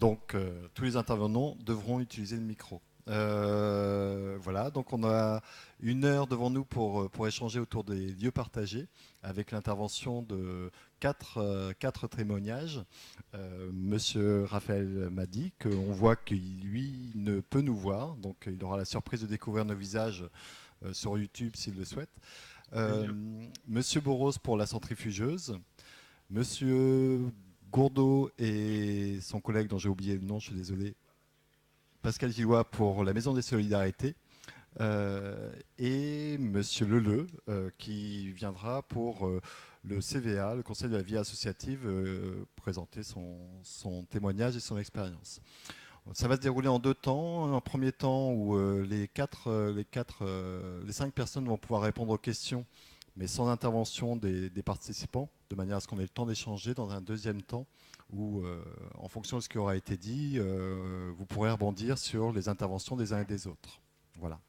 Donc, tous les intervenants devront utiliser le micro. Voilà, donc on a 1 heure devant nous pour échanger autour des lieux partagés avec l'intervention de quatre témoignages. Monsieur Raphaël Madi, qu'on voit qu'il lui ne peut nous voir, donc il aura la surprise de découvrir nos visages sur YouTube s'il le souhaite. Euh, Monsieur Boros pour la centrifugeuse, Monsieur Gourdeau et son collègue dont j'ai oublié le nom, je suis désolé, Pascal Gillois pour la Maison des Solidarités, et Monsieur Leleu qui viendra pour le CVA, le Conseil de la vie associative, présenter son témoignage et son expérience. Ça va se dérouler en 2 temps. Un premier temps où les 5 personnes vont pouvoir répondre aux questions, mais sans intervention des participants, de manière à ce qu'on ait le temps d'échanger. Dans un deuxième temps où, en fonction de ce qui aura été dit, vous pourrez rebondir sur les interventions des uns et des autres. Voilà.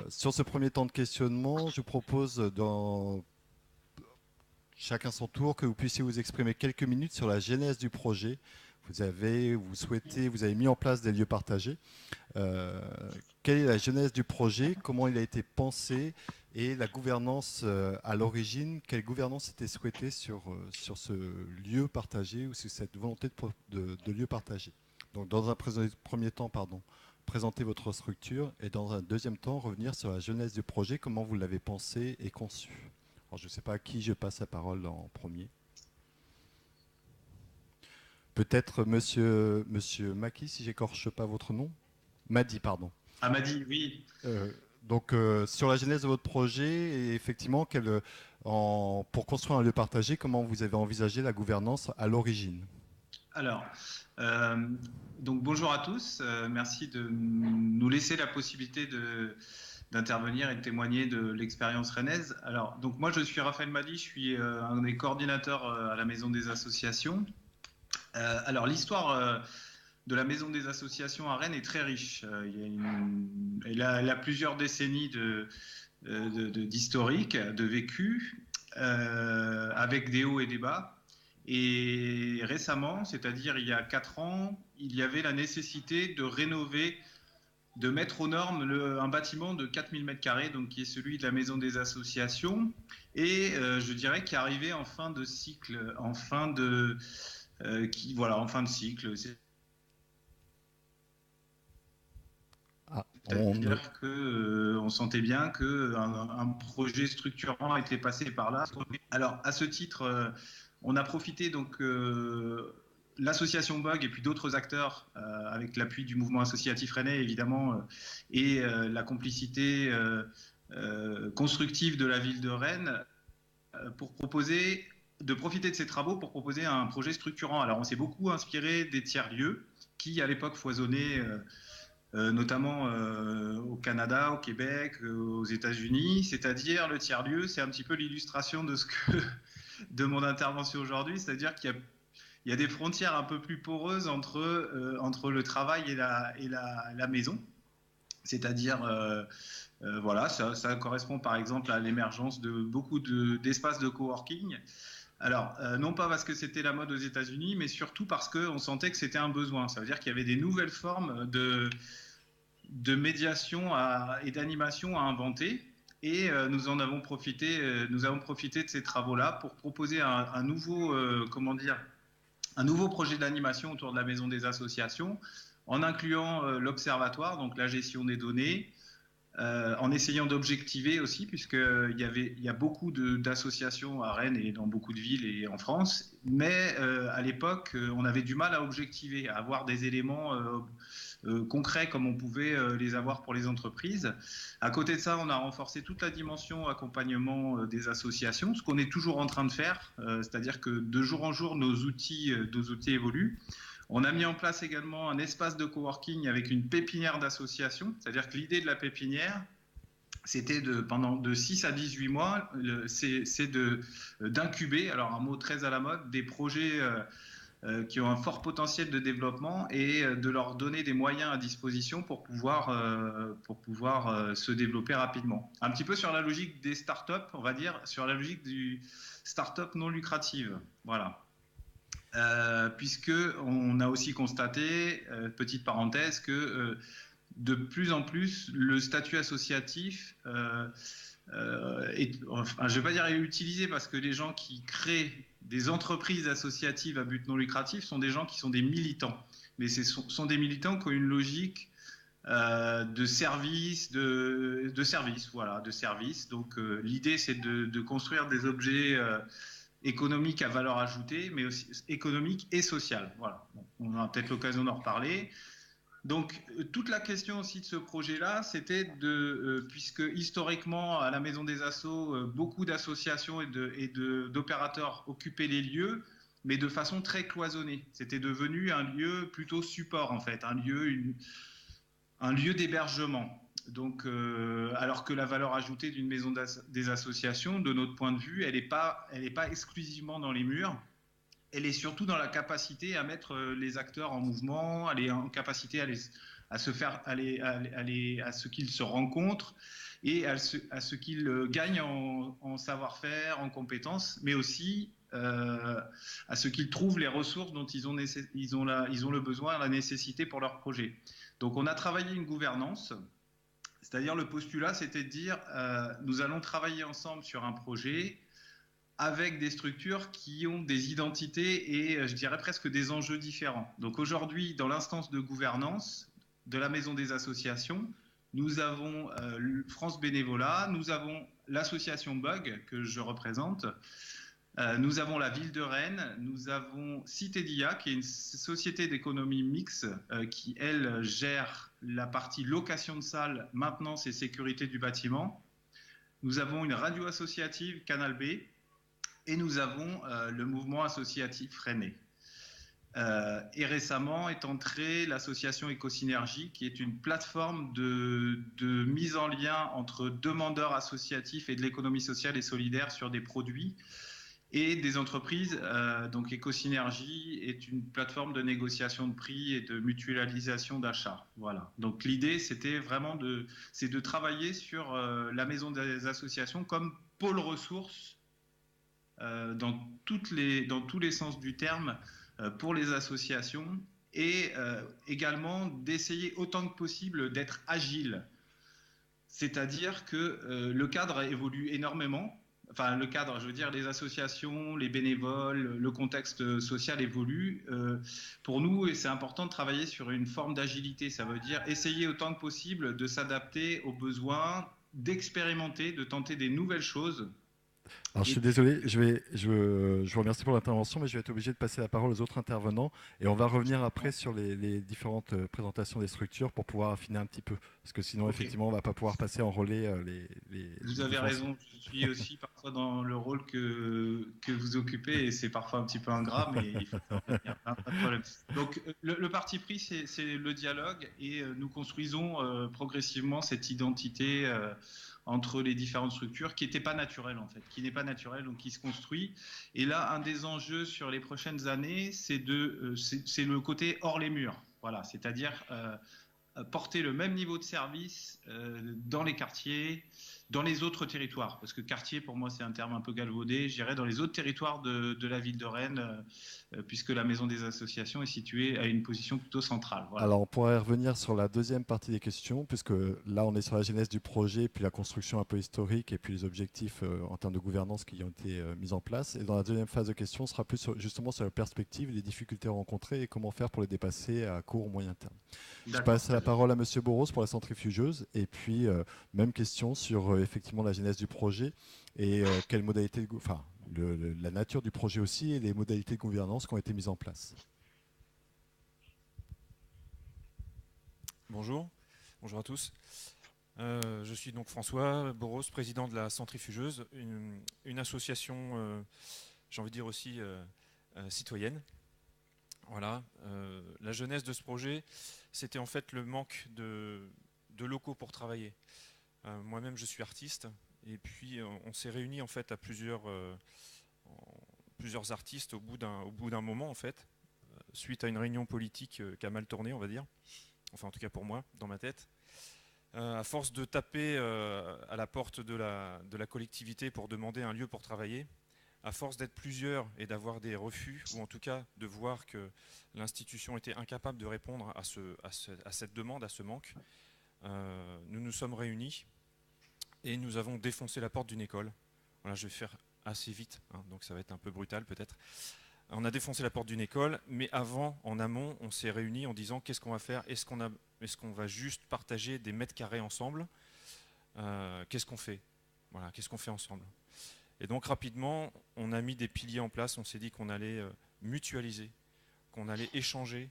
Sur ce premier temps de questionnement, je vous propose, dans chacun son tour, que vous puissiez vous exprimer quelques minutes sur la genèse du projet. Vous avez mis en place des lieux partagés. Quelle est la genèse du projet? Comment il a été pensé? Et la gouvernance à l'origine, quelle gouvernance était souhaitée sur ce lieu partagé ou sur cette volonté de lieu partagé? Donc, dans un premier temps, présenter votre structure et dans un deuxième temps, revenir sur la genèse du projet, comment vous l'avez pensé et conçu. Alors, je ne sais pas à qui je passe la parole en premier. Peut-être monsieur Maki, si j'écorche pas votre nom. Madi, pardon. Ah, Madi, oui. Donc, sur la genèse de votre projet, et effectivement, pour construire un lieu partagé, comment vous avez envisagé la gouvernance à l'origine? Alors, euh, donc bonjour à tous. Merci de nous laisser la possibilité d'intervenir et de témoigner de l'expérience rennaise. Alors, donc moi, je suis Raphaël Madi, je suis un des coordinateurs à la Maison des Associations. Alors, l'histoire de la Maison des Associations à Rennes est très riche. Elle a plusieurs décennies d'historique, de vécu, avec des hauts et des bas. Et récemment, c'est-à-dire il y a 4 ans, il y avait la nécessité de rénover, de mettre aux normes un bâtiment de 4000 m², donc qui est celui de la Maison des Associations, et je dirais qui arrivait en fin de cycle, en fin de cycle. Ah, C'est-à-dire qu'on sentait bien qu'un projet structurant était passé par là. Alors, à ce titre, on a profité donc l'association Bug et puis d'autres acteurs, avec l'appui du mouvement associatif rennais évidemment, et la complicité constructive de la ville de Rennes, pour profiter de ces travaux pour proposer un projet structurant. Alors, on s'est beaucoup inspiré des tiers-lieux qui, à l'époque, foisonnaient. Notamment au Canada, au Québec, aux États-Unis, c'est-à-dire le tiers-lieu, c'est un petit peu l'illustration de mon intervention aujourd'hui, c'est-à-dire qu'il y a des frontières un peu plus poreuses entre le travail et la maison, c'est-à-dire voilà, ça correspond par exemple à l'émergence de beaucoup d'espaces de coworking. Alors, non pas parce que c'était la mode aux États-Unis, mais surtout parce qu'on sentait que c'était un besoin. Ça veut dire qu'il y avait des nouvelles formes de médiation et d'animation à inventer. Et nous avons profité de ces travaux-là pour proposer un nouveau, un nouveau projet d'animation autour de la Maison des Associations, en incluant l'observatoire, donc la gestion des données, en essayant d'objectiver aussi, puisqu'il y a beaucoup d'associations à Rennes et dans beaucoup de villes et en France, mais à l'époque, on avait du mal à objectiver, à avoir des éléments concrets comme on pouvait les avoir pour les entreprises. À côté de ça, on a renforcé toute la dimension accompagnement des associations, ce qu'on est toujours en train de faire, c'est-à-dire que de jour en jour, nos outils évoluent. On a mis en place également un espace de coworking avec une pépinière d'association, c'est-à-dire que l'idée de la pépinière, c'était pendant de 6 à 18 mois, c'est d'incuber, alors un mot très à la mode, des projets qui ont un fort potentiel de développement et de leur donner des moyens à disposition pour pouvoir se développer rapidement. Un petit peu sur la logique des startups, on va dire, sur la logique du startup non lucrative. Voilà. puisqu'on a aussi constaté, petite parenthèse, que de plus en plus, le statut associatif enfin, je ne vais pas dire utilisé, parce que les gens qui créent des entreprises associatives à but non lucratif sont des gens qui sont des militants. Mais ce sont des militants qui ont une logique de service, de service, voilà, de service. Donc l'idée, c'est de construire des objets économiques à valeur ajoutée, mais aussi économique et sociale. Voilà. Bon, on aura peut-être l'occasion d'en reparler. Donc, toute la question aussi de ce projet-là, c'était puisque historiquement, à la Maison des Assos, beaucoup d'associations et d'opérateurs occupaient les lieux, mais de façon très cloisonnée. C'était devenu un lieu plutôt support, en fait, un lieu d'hébergement. Donc, alors que la valeur ajoutée d'une maison des associations, de notre point de vue, elle n'est pas exclusivement dans les murs. Elle est surtout dans la capacité à mettre les acteurs en mouvement, elle est en capacité à ce qu'ils se rencontrent et à ce qu'ils gagnent en savoir-faire, en compétences, mais aussi à ce qu'ils trouvent les ressources dont ils ont le besoin, la nécessité pour leur projet. Donc on a travaillé une gouvernance, c'est-à-dire le postulat, c'était de dire nous allons travailler ensemble sur un projet avec des structures qui ont des identités et je dirais presque des enjeux différents. Donc aujourd'hui, dans l'instance de gouvernance de la Maison des Associations, nous avons France Bénévolat, nous avons l'association Bug que je représente, nous avons la ville de Rennes, nous avons Cité Dia, qui est une société d'économie mixte qui, elle, gère la partie location de salles, maintenance et sécurité du bâtiment. Nous avons une radio associative, Canal B, et nous avons le mouvement associatif Rennais. Et récemment est entrée l'association Écosynergie, qui est une plateforme de mise en lien entre demandeurs associatifs et de l'économie sociale et solidaire sur des produits et des entreprises. Donc Écosynergie est une plateforme de négociation de prix et de mutualisation d'achats. Voilà. Donc l'idée, c'était vraiment de travailler sur la maison des associations comme pôle ressources dans tous les sens du terme pour les associations et également d'essayer autant que possible d'être agile. C'est-à-dire que le cadre évolue énormément. Enfin, le cadre, je veux dire, les associations, les bénévoles, le contexte social évolue. Pour nous, et c'est important de travailler sur une forme d'agilité. Ça veut dire essayer autant que possible de s'adapter aux besoins, d'expérimenter, de tenter des nouvelles choses. Alors, je suis désolé, je vous remercie pour l'intervention, mais je vais être obligé de passer la parole aux autres intervenants et on va revenir après sur les différentes présentations des structures pour pouvoir affiner un petit peu. Parce que sinon, effectivement, on ne va pas pouvoir passer en relais Vous avez raison, je suis aussi parfois dans le rôle que vous occupez et c'est parfois un petit peu ingrat, mais il faut s'en tenir, hein, pas de problème. Donc, le parti pris, c'est le dialogue et nous construisons progressivement cette identité entre les différentes structures qui n'était pas naturelle en fait, qui n'est pas naturelle, donc qui se construit. Et là, un des enjeux sur les prochaines années, c'est le côté hors les murs. Voilà, c'est-à-dire porter le même niveau de service dans les quartiers, dans les autres territoires. Parce que quartier, pour moi, c'est un terme un peu galvaudé. Je dirais dans les autres territoires de la ville de Rennes, puisque la maison des associations est située à une position plutôt centrale. Voilà. Alors, on pourrait revenir sur la deuxième partie des questions, puisque là, on est sur la genèse du projet, puis la construction un peu historique, et puis les objectifs en termes de gouvernance qui ont été mis en place. Et dans la deuxième phase de questions, on sera plus justement sur la perspective, les difficultés rencontrées et comment faire pour les dépasser à court ou moyen terme. Je passe la parole à Monsieur Boros pour la centrifugeuse, et puis même question sur effectivement la genèse du projet et quelles modalités, enfin, la nature du projet aussi et les modalités de gouvernance qui ont été mises en place. Bonjour, bonjour à tous. Je suis donc François Boros, président de la Centrifugeuse, une association, j'ai envie de dire aussi citoyenne. Voilà. La genèse de ce projet, c'était en fait le manque de locaux pour travailler. Moi-même, je suis artiste, et puis on s'est réunis en fait à plusieurs artistes au bout d'un moment en fait, suite à une réunion politique qui a mal tourné, on va dire. Enfin en tout cas pour moi, dans ma tête. À force de taper à la porte de la collectivité pour demander un lieu pour travailler, à force d'être plusieurs et d'avoir des refus, ou en tout cas de voir que l'institution était incapable de répondre à cette demande, à ce manque, nous nous sommes réunis et nous avons défoncé la porte d'une école. Voilà, je vais faire assez vite, hein, donc ça va être un peu brutal peut-être. On a défoncé la porte d'une école, mais avant, en amont, on s'est réunis en disant qu'est-ce qu'on va faire? Est-ce qu'on va juste partager des mètres carrés ensemble? Qu'est-ce qu'on fait? Voilà, qu'est-ce qu'on fait ensemble? Et donc rapidement, on a mis des piliers en place. On s'est dit qu'on allait mutualiser, qu'on allait échanger,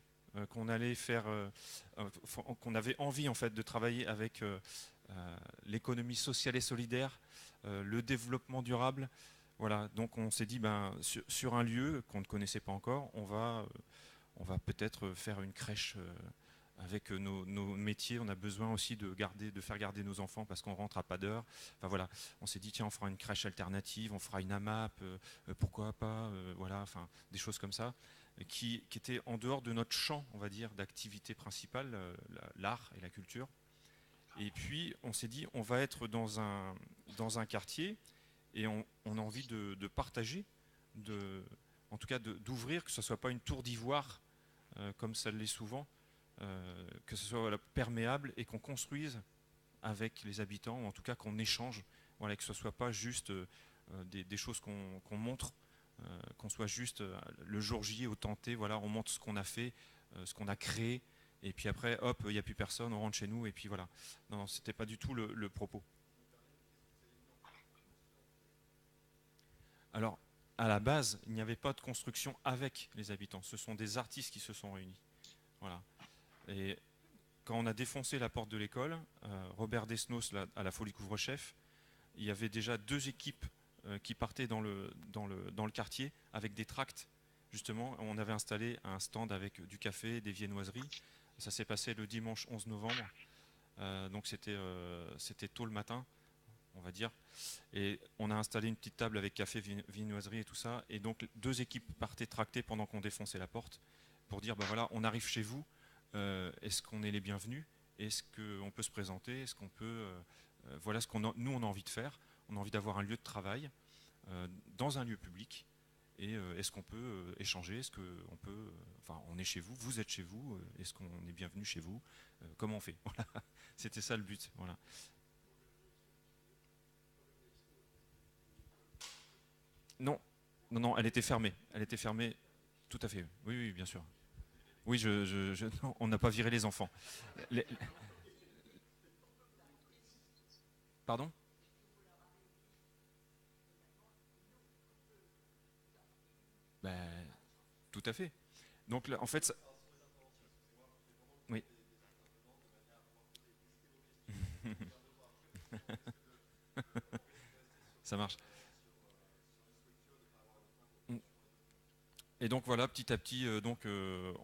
qu'on allait faire, qu'on avait envie en fait de travailler avec l'économie sociale et solidaire, le développement durable. Voilà, donc on s'est dit sur un lieu qu'on ne connaissait pas encore, on va peut-être faire une crèche. Avec nos métiers, on a besoin aussi de faire garder nos enfants parce qu'on rentre à pas d'heure. Enfin voilà, on s'est dit tiens, on fera une crèche alternative, on fera une AMAP, pourquoi pas, voilà, enfin des choses comme ça, qui étaient en dehors de notre champ, on va dire, d'activité principale, l'art et la culture. Et puis on s'est dit on va être dans un quartier et on a envie de partager, en tout cas d'ouvrir, que ce soit pas une tour d'ivoire comme ça l'est souvent. Que ce soit perméable et qu'on construise avec les habitants, ou en tout cas qu'on échange, voilà, que ce ne soit pas juste des choses qu'on montre, qu'on soit juste le jour J au tenté, voilà, on montre ce qu'on a fait, ce qu'on a créé, et puis après, hop, il n'y a plus personne, on rentre chez nous, et puis voilà. Non, c'était pas du tout le propos. Alors, à la base, il n'y avait pas de construction avec les habitants, ce sont des artistes qui se sont réunis. Voilà. Et quand on a défoncé la porte de l'école, Robert Desnos à la Folie Couvre-Chef, il y avait déjà 2 équipes qui partaient dans le quartier avec des tracts. Justement, on avait installé un stand avec du café, des viennoiseries. Ça s'est passé le dimanche 11 novembre. Donc c'était tôt le matin, on va dire. Et on a installé une petite table avec café, viennoiserie et tout ça. Et donc 2 équipes partaient tracter pendant qu'on défonçait la porte pour dire, voilà, on arrive chez vous. Est-ce qu'on est les bienvenus? Est-ce qu'on peut se présenter? Est-ce qu'on peut... voilà ce nous, on a envie de faire. On a envie d'avoir un lieu de travail dans un lieu public. Et est-ce qu'on peut échanger? Est-ce qu'on peut... Enfin, on est chez vous, vous êtes chez vous. Est-ce qu'on est bienvenu chez vous? Comment on fait? Voilà. C'était ça le but. Voilà. Non, non, elle était fermée. Elle était fermée. Tout à fait. Oui, oui, bien sûr. Oui, non, on n'a pas viré les enfants. Les- Pardon? Ben, tout à fait. Donc, en fait, oui. Ça marche. Et donc voilà, petit à petit,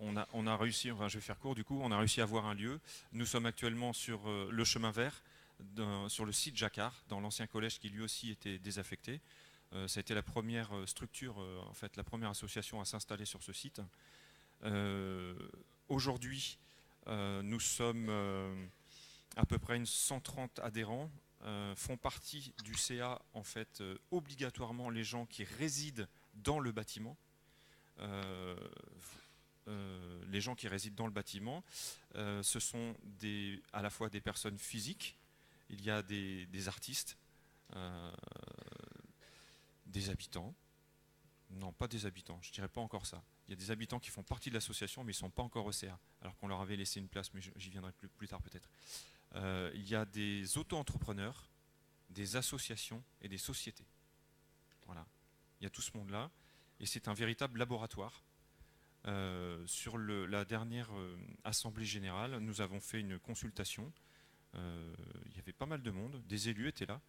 on a réussi, enfin je vais faire court du coup, on a réussi à avoir un lieu. Nous sommes actuellement sur le chemin vert, sur le site Jacquard, dans l'ancien collège qui lui aussi était désaffecté. Ça a été la première structure, en fait, la première association à s'installer sur ce site. Aujourd'hui, nous sommes à peu près une 130 adhérents. Font partie du CA, en fait, obligatoirement les gens qui résident dans le bâtiment. Euh, les gens qui résident dans le bâtiment, ce sont à la fois des personnes physiques, il y a des artistes, euh, des habitants. Non, pas des habitants, je dirais pas encore ça. Il y a des habitants qui font partie de l'association, mais ils ne sont pas encore au CA, alors qu'on leur avait laissé une place, mais j'y viendrai plus tard peut-être. Il y a des auto-entrepreneurs, des associations et des sociétés. Voilà. Il y a tout ce monde-là, et c'est un véritable laboratoire. Sur la dernière assemblée générale, nous avons fait une consultation. Il y avait pas mal de monde, des élus étaient là,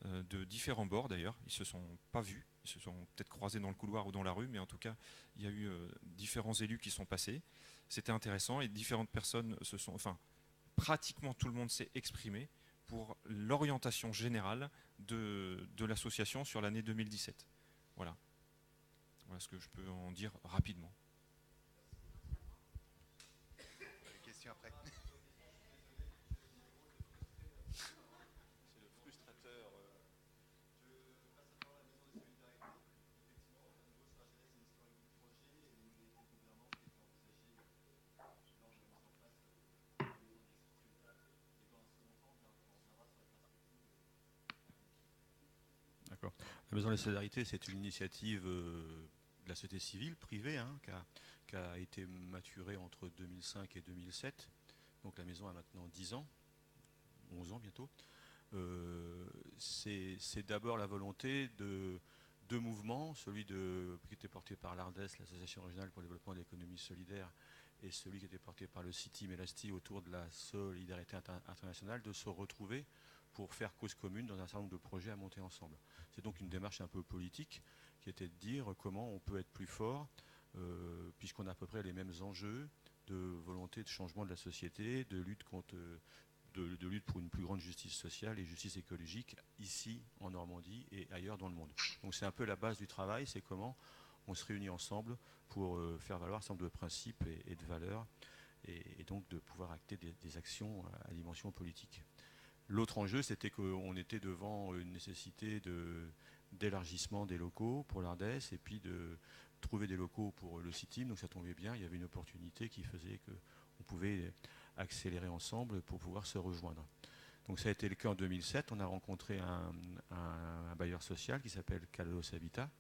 de différents bords d'ailleurs. Ils se sont pas vus, ils se sont peut-être croisés dans le couloir ou dans la rue, mais en tout cas, il y a eu différents élus qui sont passés. C'était intéressant et différentes personnes enfin, pratiquement tout le monde s'est exprimé pour l'orientation générale de l'association sur l'année 2017. Voilà. Voilà ce que je peux en dire rapidement. Question après. La Maison de la Solidarité, c'est une initiative de la société civile, privée, hein, qui a été maturée entre 2005 et 2007. Donc la maison a maintenant 10 ans, 11 ans bientôt. C'est d'abord la volonté de deux mouvements, celui qui était porté par l'ARDES, l'Association régionale pour le développement de l'économie solidaire, et celui qui était porté par le CITIM et l'ASTI autour de la solidarité internationale, de se retrouver pour faire cause commune dans un certain nombre de projets à monter ensemble. C'est donc une démarche un peu politique qui était de dire comment on peut être plus fort, puisqu'on a à peu près les mêmes enjeux de volonté de changement de la société, de lutte de lutte pour une plus grande justice sociale et justice écologique ici en Normandie et ailleurs dans le monde. Donc c'est un peu la base du travail, c'est comment on se réunit ensemble pour faire valoir un certain nombre de principes et de valeurs et donc de pouvoir acter des actions à dimension politique. L'autre enjeu, c'était qu'on était devant une nécessité d'élargissement des locaux pour l'ARDES et puis de trouver des locaux pour le CITIM. Donc ça tombait bien, il y avait une opportunité qui faisait qu'on pouvait accélérer ensemble pour pouvoir se rejoindre. Donc ça a été le cas en 2007. On a rencontré un bailleur social qui s'appelle Caldos Habitat.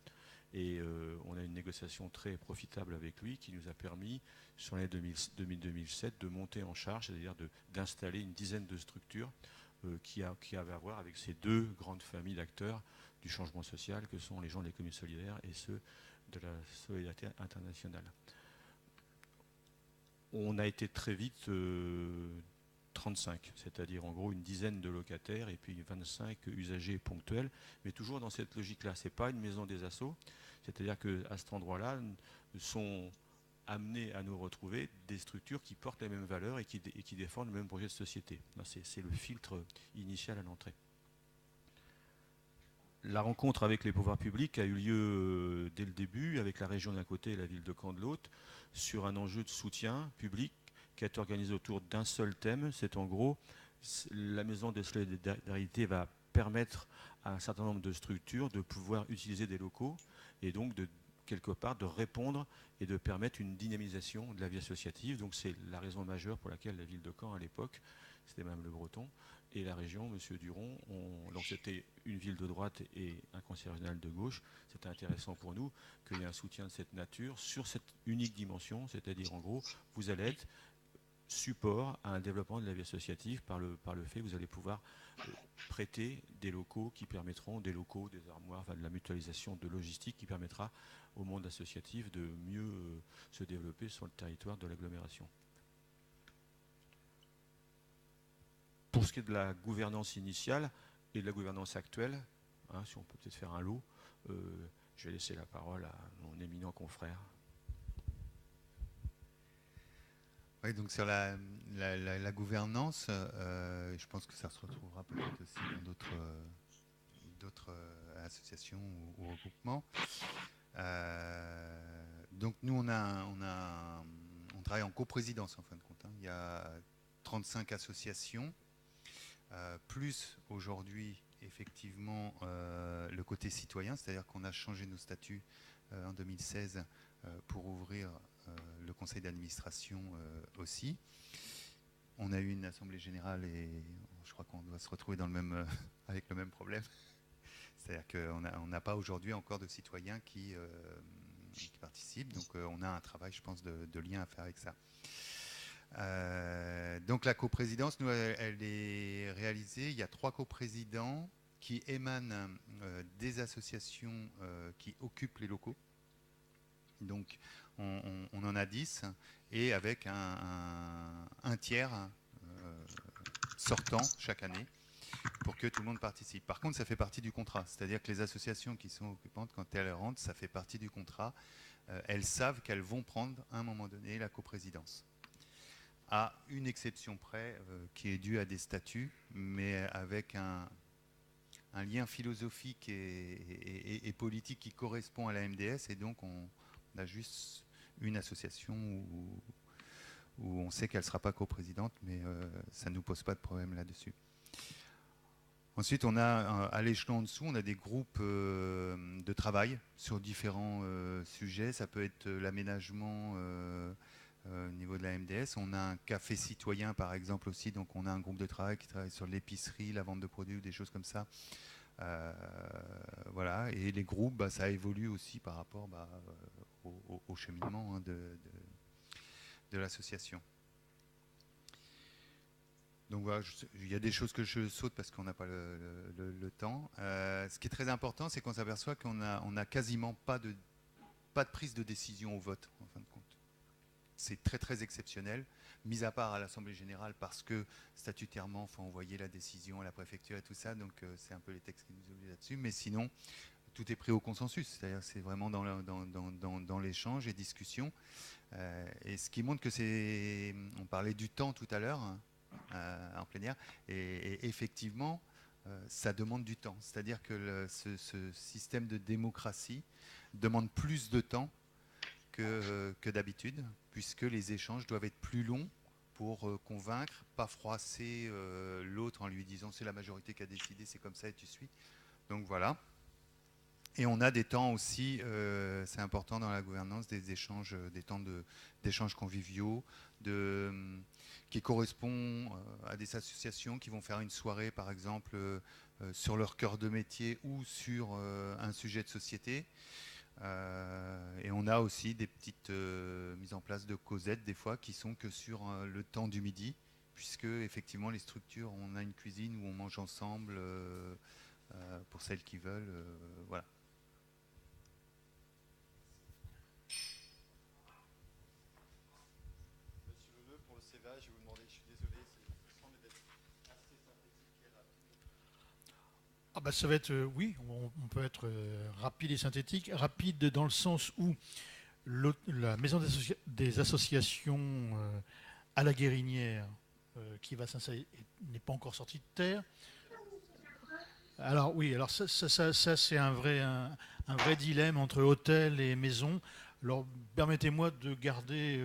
Et on a une négociation très profitable avec lui qui nous a permis, sur l'année 2007, de monter en charge, c'est-à-dire d'installer une dizaine de structures qui avaient à voir avec ces deux grandes familles d'acteurs du changement social que sont les gens de l'économie solidaire et ceux de la solidarité internationale. On a été très vite 35, c'est-à-dire en gros une dizaine de locataires et puis 25 usagers ponctuels, mais toujours dans cette logique-là. Ce n'est pas une maison des assos, c'est-à-dire qu'à cet endroit-là sont amenés à nous retrouver des structures qui portent les mêmes valeurs et qui défendent le même projet de société. C'est le filtre initial à l'entrée. La rencontre avec les pouvoirs publics a eu lieu dès le début, avec la région d'un côté et la ville de Caen de l'autre, sur un enjeu de soutien public qui a été organisé autour d'un seul thème. C'est en gros, la maison de solidarité va permettre à un certain nombre de structures de pouvoir utiliser des locaux et donc quelque part de répondre et de permettre une dynamisation de la vie associative. Donc c'est la raison majeure pour laquelle la ville de Caen à l'époque, c'était Mme Le Breton, et la région, M. Duron, donc c'était une ville de droite et un conseil régional de gauche. C'était intéressant pour nous qu'il y ait un soutien de cette nature sur cette unique dimension, c'est-à-dire en gros, vous allez être support à un développement de la vie associative par le fait que vous allez pouvoir prêter des locaux qui permettront, des locaux, des armoires, enfin de la mutualisation de logistique qui permettra au monde associatif de mieux se développer sur le territoire de l'agglomération. Pour ce qui est de la gouvernance initiale et de la gouvernance actuelle, hein, si on peut peut-être faire un lot, je vais laisser la parole à mon éminent confrère. Oui, donc sur la gouvernance, je pense que ça se retrouvera peut-être aussi dans d'autres associations ou regroupements. Donc nous, on travaille en coprésidence en fin de compte. Hein. Il y a 35 associations, plus aujourd'hui effectivement le côté citoyen, c'est-à-dire qu'on a changé nos statuts en 2016 pour ouvrir le conseil d'administration aussi. On a eu une assemblée générale et je crois qu'on doit se retrouver dans avec le même problème. C'est-à-dire qu'on n'a pas aujourd'hui encore de citoyens qui participent. Donc on a un travail, je pense, de lien à faire avec ça. Donc la coprésidence, nous, elle est réalisée. Il y a 3 coprésidents qui émanent des associations qui occupent les locaux. Donc on en a 10 et avec un tiers sortant chaque année pour que tout le monde participe. Par contre, ça fait partie du contrat. C'est-à-dire que les associations qui sont occupantes, quand elles rentrent, ça fait partie du contrat. Elles savent qu'elles vont prendre à un moment donné la coprésidence. À une exception près qui est due à des statuts, mais avec un lien philosophique et politique qui correspond à la MDS, et donc on a juste une association où on sait qu'elle ne sera pas coprésidente, mais ça ne nous pose pas de problème là-dessus. Ensuite, on a à l'échelon en dessous, on a des groupes de travail sur différents sujets. Ça peut être l'aménagement au niveau de la MDS. On a un café citoyen, par exemple, aussi. Donc, on a un groupe de travail qui travaille sur l'épicerie, la vente de produits ou des choses comme ça, Voilà, et les groupes, ça évolue aussi par rapport au cheminement de l'association. Donc voilà, il y a des choses que je saute parce qu'on n'a pas le temps. Ce qui est très important, c'est qu'on s'aperçoit qu'on n'a quasiment pas de prise de décision au vote, en fin de compte. C'est très très exceptionnel, mis à part à l'Assemblée Générale parce que statutairement, il faut envoyer la décision à la préfecture et tout ça, donc c'est un peu les textes qui nous obligent là-dessus, mais sinon, tout est pris au consensus, c'est-à-dire c'est vraiment dans l'échange et discussion. Et ce qui montre que c'est... On parlait du temps tout à l'heure, en plénière, et effectivement, ça demande du temps. C'est-à-dire que ce système de démocratie demande plus de temps que d'habitude, puisque les échanges doivent être plus longs pour convaincre, pas froisser l'autre en lui disant c'est la majorité qui a décidé, c'est comme ça et tu suis. Donc voilà. Et on a des temps aussi, c'est important dans la gouvernance, des échanges, des temps d'échanges conviviaux, qui correspondent à des associations qui vont faire une soirée, par exemple, sur leur cœur de métier ou sur un sujet de société. Et on a aussi des petites mises en place de causettes, des fois, qui sont que sur le temps du midi, puisque, effectivement, les structures, on a une cuisine où on mange ensemble, pour celles qui veulent, voilà. Je vais vous demander, je suis désolé, ça semble être assez synthétique et rapide. Ça va être, oui, on peut être rapide et synthétique. Rapide dans le sens où la maison des associations à la Guérinière, qui va s'installer, n'est pas encore sortie de terre. Alors oui, alors ça c'est un vrai dilemme entre hôtel et maison. Alors permettez-moi de garder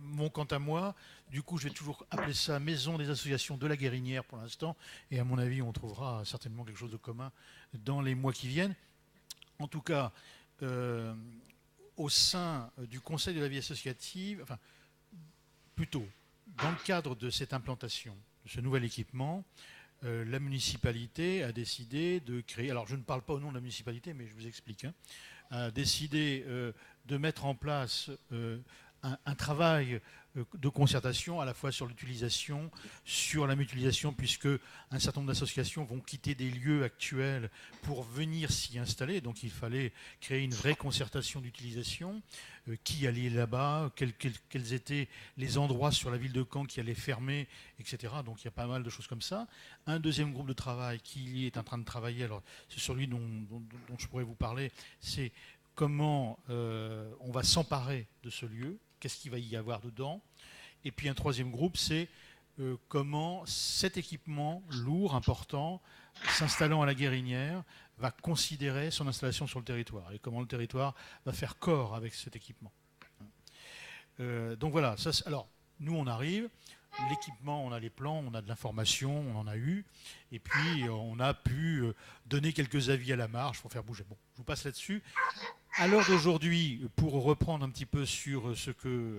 mon quant à moi. Du coup, je vais toujours appeler ça Maison des associations de la Guérinière pour l'instant. Et à mon avis, on trouvera certainement quelque chose de commun dans les mois qui viennent. En tout cas, au sein du Conseil de la vie associative, enfin, plutôt, dans le cadre de cette implantation, de ce nouvel équipement, la municipalité a décidé de créer, alors je ne parle pas au nom de la municipalité, mais je vous explique, a décidé de mettre en place un travail de concertation à la fois sur l'utilisation, sur la mutualisation, puisque un certain nombre d'associations vont quitter des lieux actuels pour venir s'y installer. Donc il fallait créer une vraie concertation d'utilisation. Qui allait là-bas, quels étaient les endroits sur la ville de Caen qui allaient fermer, etc. Donc il y a pas mal de choses comme ça. Un deuxième groupe de travail qui est en train de travailler, alors c'est celui dont je pourrais vous parler, c'est comment on va s'emparer de ce lieu, qu'est-ce qu'il va y avoir dedans. Et puis un troisième groupe, c'est comment cet équipement lourd, important, s'installant à la Guérinière, va considérer son installation sur le territoire et comment le territoire va faire corps avec cet équipement. Donc voilà, alors nous on arrive, l'équipement, on a les plans, on a de l'information, on en a eu, et puis on a pu donner quelques avis à la marge pour faire bouger. Bon, je vous passe là-dessus. À l'heure d'aujourd'hui, pour reprendre un petit peu sur ce que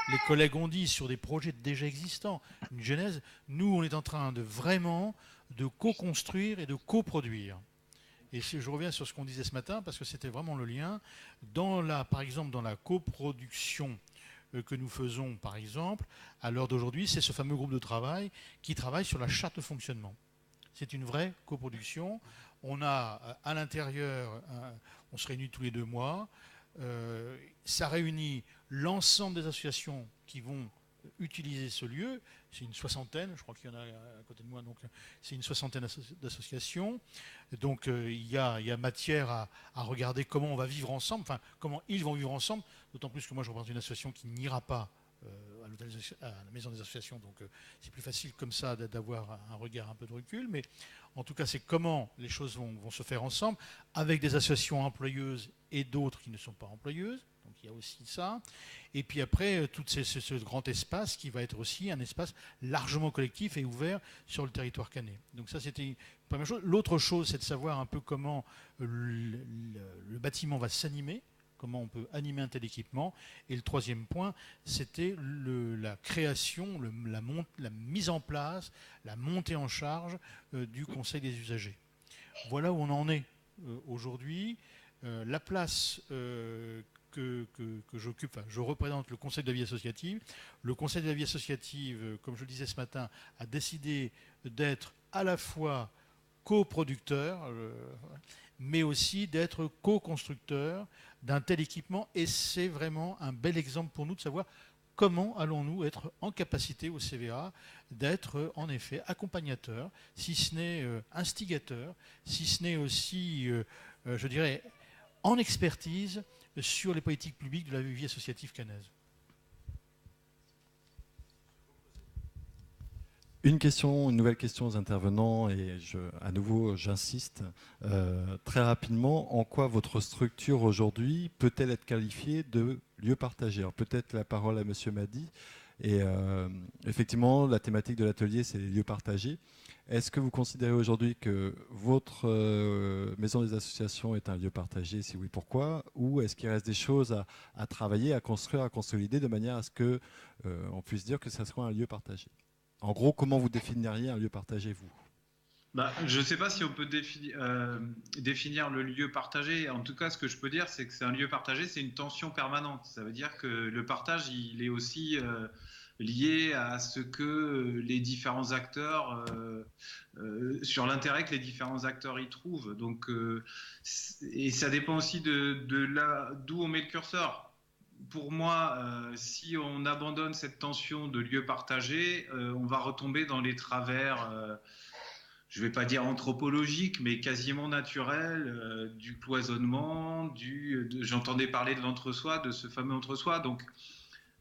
les collègues ont dit, sur des projets déjà existants, une genèse, nous on est en train de vraiment de co-construire et de coproduire. Et je reviens sur ce qu'on disait ce matin, parce que c'était vraiment le lien. Par exemple, dans la coproduction que nous faisons, par exemple, à l'heure d'aujourd'hui, c'est ce fameux groupe de travail qui travaille sur la charte de fonctionnement. C'est une vraie coproduction. On a à l'intérieur, on se réunit tous les 2 mois. Ça réunit l'ensemble des associations qui vont utiliser ce lieu. C'est une soixantaine, je crois qu'il y en a à côté de moi, donc c'est une soixantaine d'associations. Donc il y a matière à regarder comment on va vivre ensemble, enfin comment ils vont vivre ensemble, d'autant plus que moi je représente une association qui n'ira pas à la maison des associations, donc c'est plus facile comme ça d'avoir un regard un peu de recul, mais en tout cas c'est comment les choses vont se faire ensemble, avec des associations employeuses et d'autres qui ne sont pas employeuses. Donc il y a aussi ça. Et puis après, tout ce grand espace qui va être aussi un espace largement collectif et ouvert sur le territoire canet. Donc ça, c'était une première chose. L'autre chose, c'est de savoir un peu comment le bâtiment va s'animer, comment on peut animer un tel équipement. Et le troisième point, c'était la création, la mise en place, la montée en charge du Conseil des usagers. Voilà où on en est aujourd'hui. La place que j'occupe, enfin, je représente le Conseil de la vie associative. Le Conseil de la vie associative, comme je le disais ce matin, a décidé d'être à la fois coproducteur, mais aussi d'être co-constructeur d'un tel équipement. Et c'est vraiment un bel exemple pour nous de savoir comment allons-nous être en capacité au CVA d'être en effet accompagnateur, si ce n'est instigateur, si ce n'est aussi, je dirais, en expertise sur les politiques publiques de la vie associative caennaise. Une nouvelle question aux intervenants, et à nouveau j'insiste très rapidement, en quoi votre structure aujourd'hui peut-elle être qualifiée de lieu partagé? Alors peut-être la parole à Monsieur Mady, et effectivement la thématique de l'atelier c'est les lieux partagés. Est-ce que vous considérez aujourd'hui que votre maison des associations est un lieu partagé? Si oui, pourquoi? Ou est-ce qu'il reste des choses à travailler, à construire, à consolider de manière à ce que on puisse dire que ça soit un lieu partagé? En gros, comment vous définiriez un lieu partagé, vous? Je ne sais pas si on peut définir le lieu partagé. En tout cas, ce que je peux dire, c'est que c'est un lieu partagé, c'est une tension permanente. Ça veut dire que le partage, il est aussi lié à ce que les différents acteurs, sur l'intérêt que les différents acteurs y trouvent. Donc, et ça dépend aussi d'où on met le curseur. Pour moi, si on abandonne cette tension de lieu partagé, on va retomber dans les travers, je ne vais pas dire anthropologiques, mais quasiment naturels, du cloisonnement, j'entendais parler de l'entre-soi, de ce fameux entre-soi. Donc,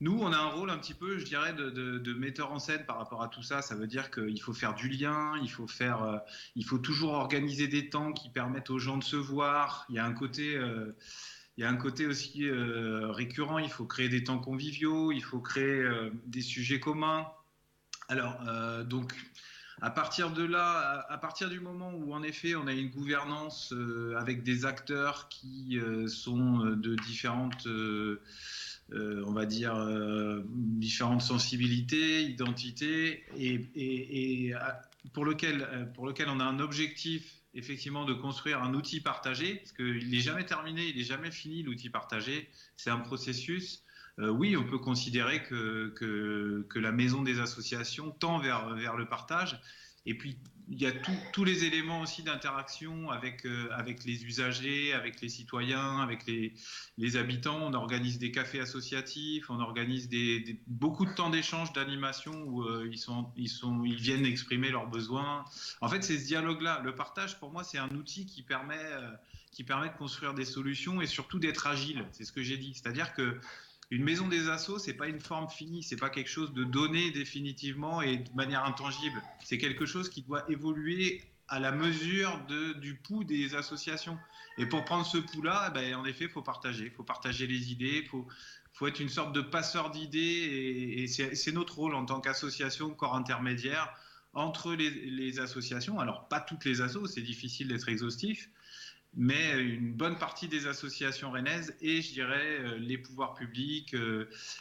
nous, on a un rôle un petit peu, je dirais, de metteur en scène par rapport à tout ça. Ça veut dire qu'il faut faire du lien, il faut toujours organiser des temps qui permettent aux gens de se voir. Il y a un côté aussi récurrent, il faut créer des temps conviviaux, il faut créer des sujets communs. Alors, donc, à partir de là, à partir du moment où en effet on a une gouvernance avec des acteurs qui sont de différentes, on va dire, différentes sensibilités, identités, et pour lequel on a un objectif effectivement de construire un outil partagé, parce qu'il n'est jamais terminé, il n'est jamais fini l'outil partagé, c'est un processus. Oui, on peut considérer que la maison des associations tend vers le partage. Et puis, il y a tous les éléments aussi d'interaction avec les usagers, avec les citoyens, avec les habitants. On organise des cafés associatifs, on organise beaucoup de temps d'échange, d'animation où ils viennent exprimer leurs besoins. En fait, c'est ce dialogue-là. Le partage, pour moi, c'est un outil qui permet de construire des solutions et surtout d'être agile. C'est ce que j'ai dit. C'est-à-dire que une maison des assos, c'est pas une forme finie, c'est pas quelque chose de donné définitivement et de manière intangible. C'est quelque chose qui doit évoluer à la mesure du pouls des associations. Et pour prendre ce pouls-là, en effet, il faut partager les idées, faut être une sorte de passeur d'idées et c'est notre rôle en tant qu'association, corps intermédiaire entre les associations. Alors, pas toutes les assos, c'est difficile d'être exhaustif, mais une bonne partie des associations rennaises et je dirais les pouvoirs publics,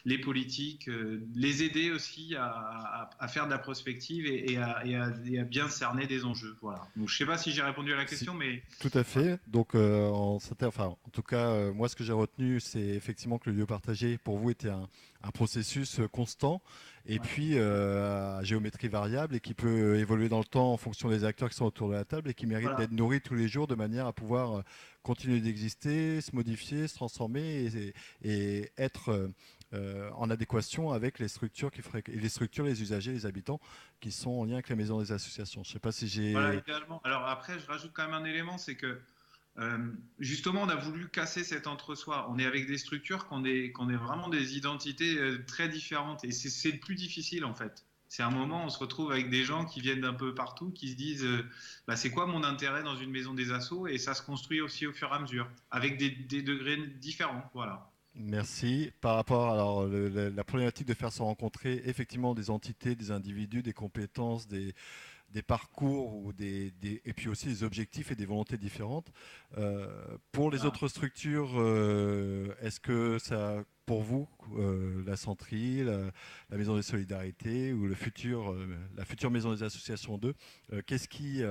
les politiques, les aider aussi à faire de la prospective et à bien cerner des enjeux. Voilà. Donc je ne sais pas si j'ai répondu à la question, mais... Tout à fait. Donc en tout cas, moi ce que j'ai retenu, c'est effectivement que le lieu partagé pour vous était un processus constant et puis à géométrie variable et qui peut évoluer dans le temps en fonction des acteurs qui sont autour de la table et qui mérite d'être nourri tous les jours de manière à pouvoir continuer d'exister, se modifier, se transformer et être en adéquation avec les structures les usagers, les habitants qui sont en lien avec la maison des associations. Je ne sais pas si j'ai... Voilà, idéalement. Alors après, je rajoute quand même un élément, c'est que justement, on a voulu casser cet entre-soi. On est avec des structures qu'on est vraiment des identités très différentes. Et c'est le plus difficile, en fait. C'est un moment où on se retrouve avec des gens qui viennent d'un peu partout, qui se disent c'est quoi mon intérêt dans une maison des assos? Et ça se construit aussi au fur et à mesure, avec des degrés différents. Voilà. Merci. Par rapport à la problématique de faire se rencontrer effectivement des entités, des individus, des compétences, des parcours et puis aussi des objectifs et des volontés différentes. Pour les autres structures, est-ce que ça, pour vous, la Centrie, la Maison des Solidarités ou la future Maison des Associations 2, qu'est-ce qui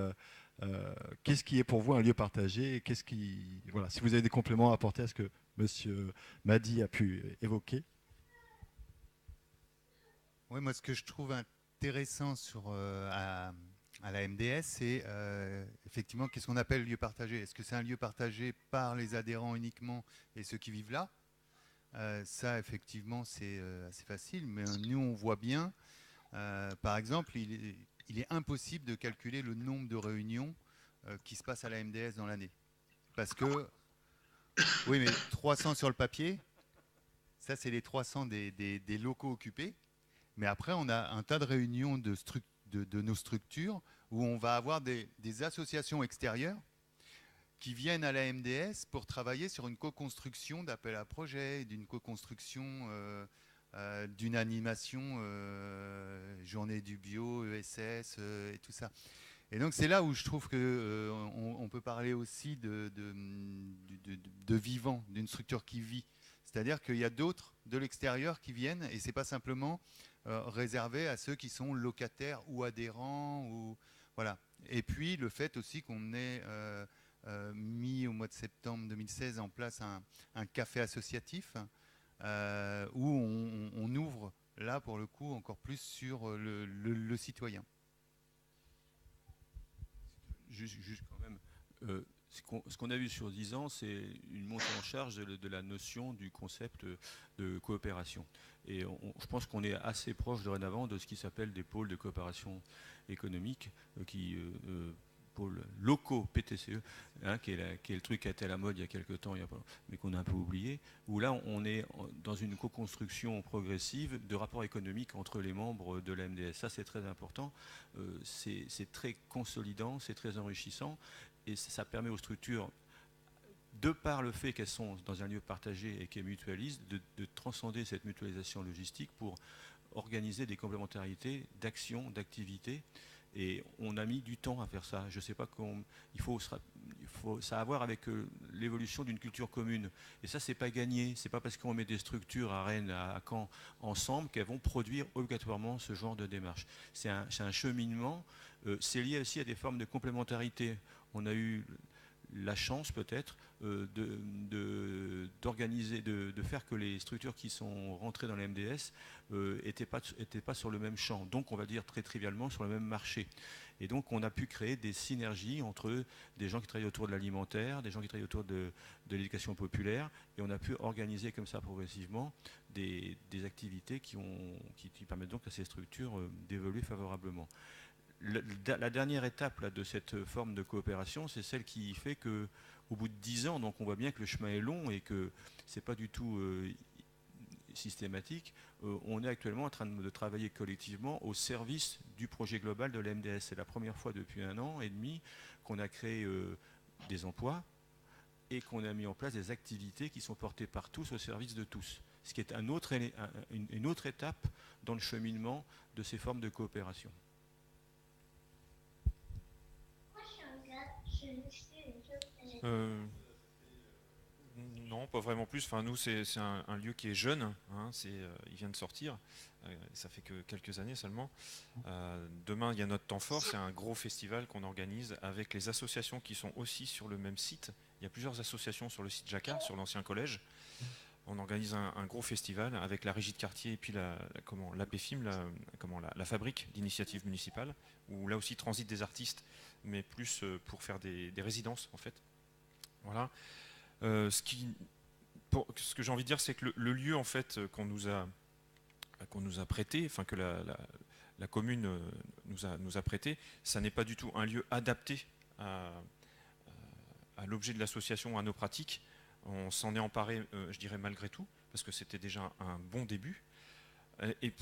Qu'est-ce qui est pour vous un lieu partagé et qu'est-ce qui, voilà, si vous avez des compléments à apporter à ce que Monsieur Madi a pu évoquer. Oui, moi, ce que je trouve intéressant à la MDS, c'est effectivement qu'est-ce qu'on appelle lieu partagé. Est-ce que c'est un lieu partagé par les adhérents uniquement et ceux qui vivent là? Ça, effectivement, c'est assez facile, mais nous, on voit bien, par exemple, il est impossible de calculer le nombre de réunions qui se passent à la MDS dans l'année. Parce que, oui, mais 300 sur le papier, ça, c'est les 300 des locaux occupés. Mais après, on a un tas de réunions de nos structures où on va avoir des associations extérieures qui viennent à la MDS pour travailler sur une co-construction d'appel à projet, d'une co-construction d'une animation, journée du bio, ESS et tout ça. Et donc c'est là où je trouve qu'on peut parler aussi de vivant, d'une structure qui vit. C'est-à-dire qu'il y a d'autres de l'extérieur qui viennent et ce n'est pas simplement réservé à ceux qui sont locataires ou adhérents. Voilà. Et puis le fait aussi qu'on ait mis au mois de septembre 2016 en place un café associatif où on ouvre là pour le coup encore plus sur le citoyen. Juste quand même, ce qu'on a vu sur 10 ans, c'est une montée en charge de la notion du concept de coopération. Et je pense qu'on est assez proche dorénavant de ce qui s'appelle des pôles de coopération économique, pôles locaux PTCE, hein, qui est le truc qui a été à la mode il y a quelques temps, mais qu'on a un peu oublié, où là on est dans une co-construction progressive de rapports économiques entre les membres de la MDS. Ça c'est très important, c'est très consolidant, c'est très enrichissant, et ça permet aux structures, de par le fait qu'elles sont dans un lieu partagé et qu'elles mutualisent, de transcender cette mutualisation logistique pour organiser des complémentarités d'actions, d'activités. Et on a mis du temps à faire ça. Je ne sais pas ça a à voir avec l'évolution d'une culture commune. Et ça, c'est pas gagné. C'est pas parce qu'on met des structures à Rennes, à Caen, ensemble, qu'elles vont produire obligatoirement ce genre de démarche. C'est un cheminement. C'est lié aussi à des formes de complémentarité. On a eu la chance peut-être d'organiser, de faire que les structures qui sont rentrées dans la MDS n'étaient pas sur le même champ, donc on va dire très trivialement sur le même marché. Et donc on a pu créer des synergies entre des gens qui travaillent autour de l'alimentaire, des gens qui travaillent autour de l'éducation populaire, et on a pu organiser comme ça progressivement des activités qui permettent donc à ces structures d'évoluer favorablement. La dernière étape là, de cette forme de coopération, c'est celle qui fait qu'au bout de 10 ans, donc on voit bien que le chemin est long et que ce n'est pas du tout systématique, on est actuellement en train de travailler collectivement au service du projet global de la MDS. C'est la première fois depuis 1 an et demi qu'on a créé des emplois et qu'on a mis en place des activités qui sont portées par tous au service de tous. Ce qui est une autre étape dans le cheminement de ces formes de coopération. Non, pas vraiment plus. Enfin, nous, c'est un lieu qui est jeune. Hein, il vient de sortir. Ça fait que quelques années seulement. Demain, il y a notre temps fort. C'est un gros festival qu'on organise avec les associations qui sont aussi sur le même site. Il y a plusieurs associations sur le site Jacquard, sur l'ancien collège. On organise un gros festival avec la régie de quartier et puis l'APFIM, la fabrique d'initiatives municipales, où là aussi transitent des artistes, mais plus pour faire des résidences en fait. Voilà. Ce que j'ai envie de dire, c'est que le lieu en fait qu'on nous a prêté, enfin que la commune nous a prêté, ça n'est pas du tout un lieu adapté à l'objet de l'association, à nos pratiques. On s'en est emparé, je dirais malgré tout, parce que c'était déjà un bon début. Et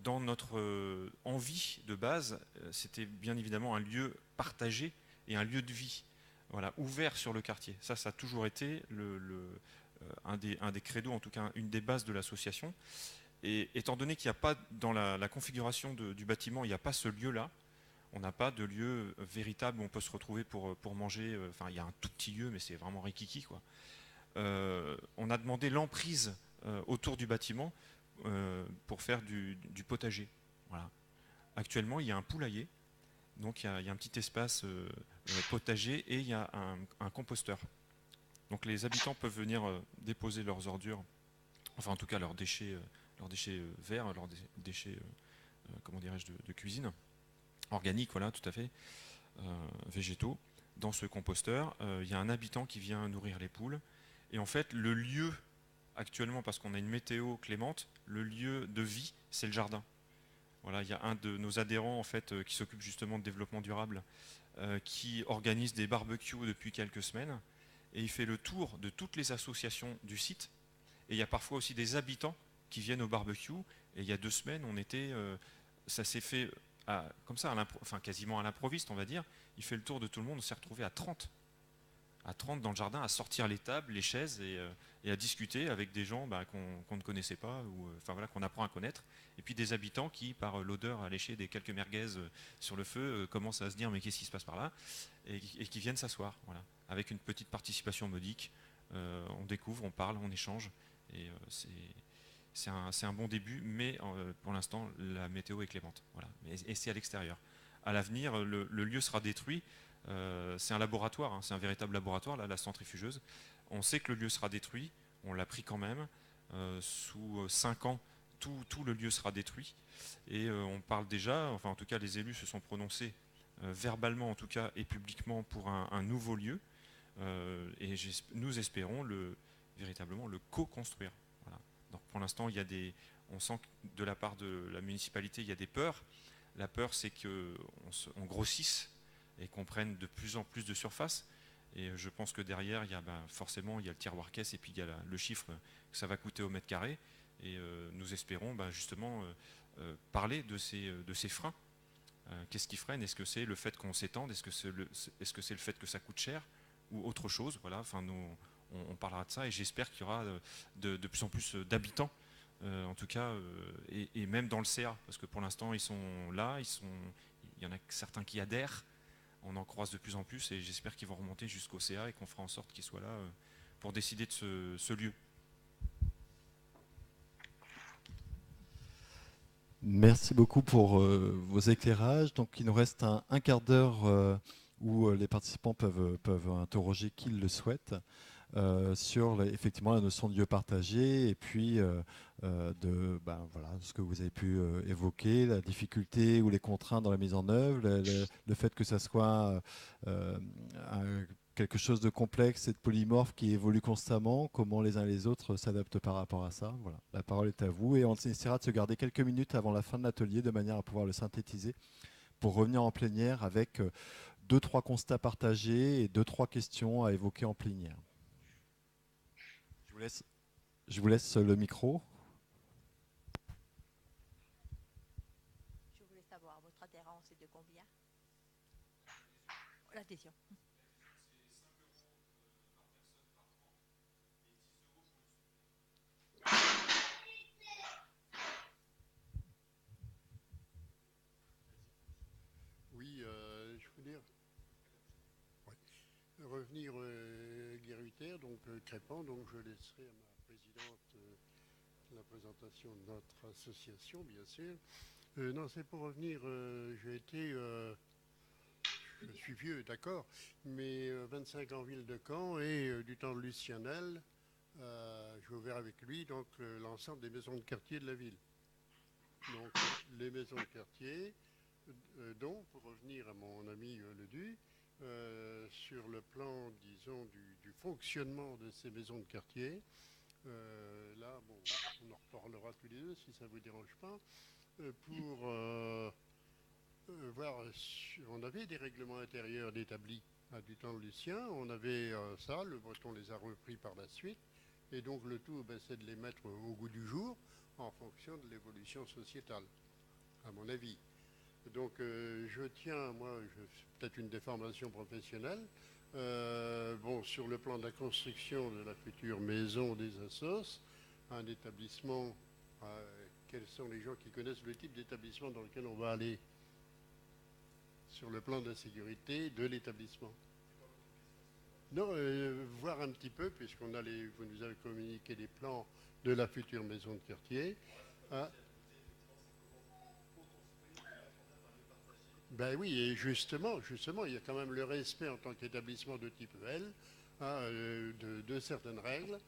dans notre envie de base, c'était bien évidemment un lieu partagé et un lieu de vie, voilà, ouvert sur le quartier. Ça a toujours été un des credos, en tout cas une des bases de l'association. Et étant donné qu'il n'y a pas dans la configuration du bâtiment, il n'y a pas ce lieu-là, on n'a pas de lieu véritable où on peut se retrouver pour manger. Enfin, il y a un tout petit lieu, mais c'est vraiment rikiki, quoi. On a demandé l'emprise autour du bâtiment pour faire du potager. Voilà. Actuellement, il y a un poulailler, Donc il y a un petit espace potager et il y a un composteur. Donc les habitants peuvent venir déposer leurs ordures, enfin en tout cas leurs déchets verts, leurs déchets comment dirais-je, de cuisine, organiques, voilà, tout à fait, végétaux. Dans ce composteur, il y a un habitant qui vient nourrir les poules. Et en fait, le lieu, actuellement, parce qu'on a une météo clémente, le lieu de vie, c'est le jardin. Voilà, il y a un de nos adhérents en fait, qui s'occupe justement de développement durable, qui organise des barbecues depuis quelques semaines. Et il fait le tour de toutes les associations du site. Et il y a parfois aussi des habitants qui viennent au barbecue. Et il y a 2 semaines, ça s'est fait comme ça, quasiment à l'improviste, on va dire. Il fait le tour de tout le monde. On s'est retrouvé à 30 dans le jardin, à sortir les tables, les chaises et à discuter avec des gens qu'on ne connaissait pas, qu'on apprend à connaître. Et puis des habitants qui, par l'odeur alléchée des quelques merguez sur le feu, commencent à se dire mais qu'est-ce qui se passe par là, et qui viennent s'asseoir, voilà, avec une petite participation modique. On découvre, on parle, on échange, et c'est un bon début, mais pour l'instant la météo est clémente, voilà. Et c'est à l'extérieur. À l'avenir, le lieu sera détruit. C'est un laboratoire, hein, c'est un véritable laboratoire, là, la centrifugeuse. On sait que le lieu sera détruit, on l'a pris quand même. Sous 5 ans, tout le lieu sera détruit. Et on parle déjà, enfin en tout cas les élus se sont prononcés verbalement en tout cas et publiquement pour un nouveau lieu. Et nous espérons véritablement le co-construire. Voilà. Donc pour l'instant, on sent que de la part de la municipalité, il y a des peurs. La peur, c'est qu'on grossisse et qu'on prenne de plus en plus de surface. Et je pense que derrière, forcément, il y a le tiroir caisse et puis il y a le chiffre que ça va coûter au mètre carré. Et nous espérons justement parler de ces freins. Qu'est-ce qui freine? Est-ce que c'est le fait qu'on s'étende? Est-ce que c'est le fait que ça coûte cher? Ou autre chose? Voilà. Enfin, nous, on parlera de ça et j'espère qu'il y aura de plus en plus d'habitants, en tout cas, et même dans le CA, parce que pour l'instant, ils sont là, il y en a certains qui adhèrent. On en croise de plus en plus et j'espère qu'ils vont remonter jusqu'au CA et qu'on fera en sorte qu'ils soient là pour décider de ce lieu. Merci beaucoup pour vos éclairages. Donc il nous reste un quart d'heure où les participants peuvent interroger qui le souhaitent sur effectivement la notion de lieu partagé et puis ce que vous avez pu évoquer, la difficulté ou les contraintes dans la mise en œuvre, le fait que ça soit quelque chose de complexe et de polymorphe qui évolue constamment, comment les uns et les autres s'adaptent par rapport à ça. Voilà. La parole est à vous et on essaiera de se garder quelques minutes avant la fin de l'atelier de manière à pouvoir le synthétiser pour revenir en plénière avec 2-3 constats partagés et 2-3 questions à évoquer en plénière. Je vous laisse le micro. Je voulais savoir, votre adhérence est de combien? L'adhésion. Oui, je veux dire, revenir guerritaire, donc Crépin, donc je laisserai à ma présidente la présentation de notre association, bien sûr. Non, c'est pour revenir, je suis vieux, d'accord, mais 25 ans ville de Caen et du temps de Lucien Nel, j'ai ouvert avec lui donc l'ensemble des maisons de quartier de la ville. Donc les maisons de quartier, dont, pour revenir à mon ami Ledu, sur le plan, disons, du fonctionnement de ces maisons de quartier, là, bon, on en reparlera tous les deux si ça ne vous dérange pas, pour voir, on avait des règlements intérieurs établis du temps de Lucien, on avait ça, le Breton les a repris par la suite, et donc le tout, c'est de les mettre au goût du jour en fonction de l'évolution sociétale, à mon avis. Donc je tiens, moi, peut-être une déformation professionnelle, sur le plan de la construction de la future maison des assos, un établissement, quels sont les gens qui connaissent le type d'établissement dans lequel on va aller sur le plan de la sécurité de l'établissement? Non, voir un petit peu, puisqu'on vous nous avez communiqué les plans de la future maison de quartier. Ben oui, et justement, il y a quand même le respect en tant qu'établissement de type EL de certaines règles.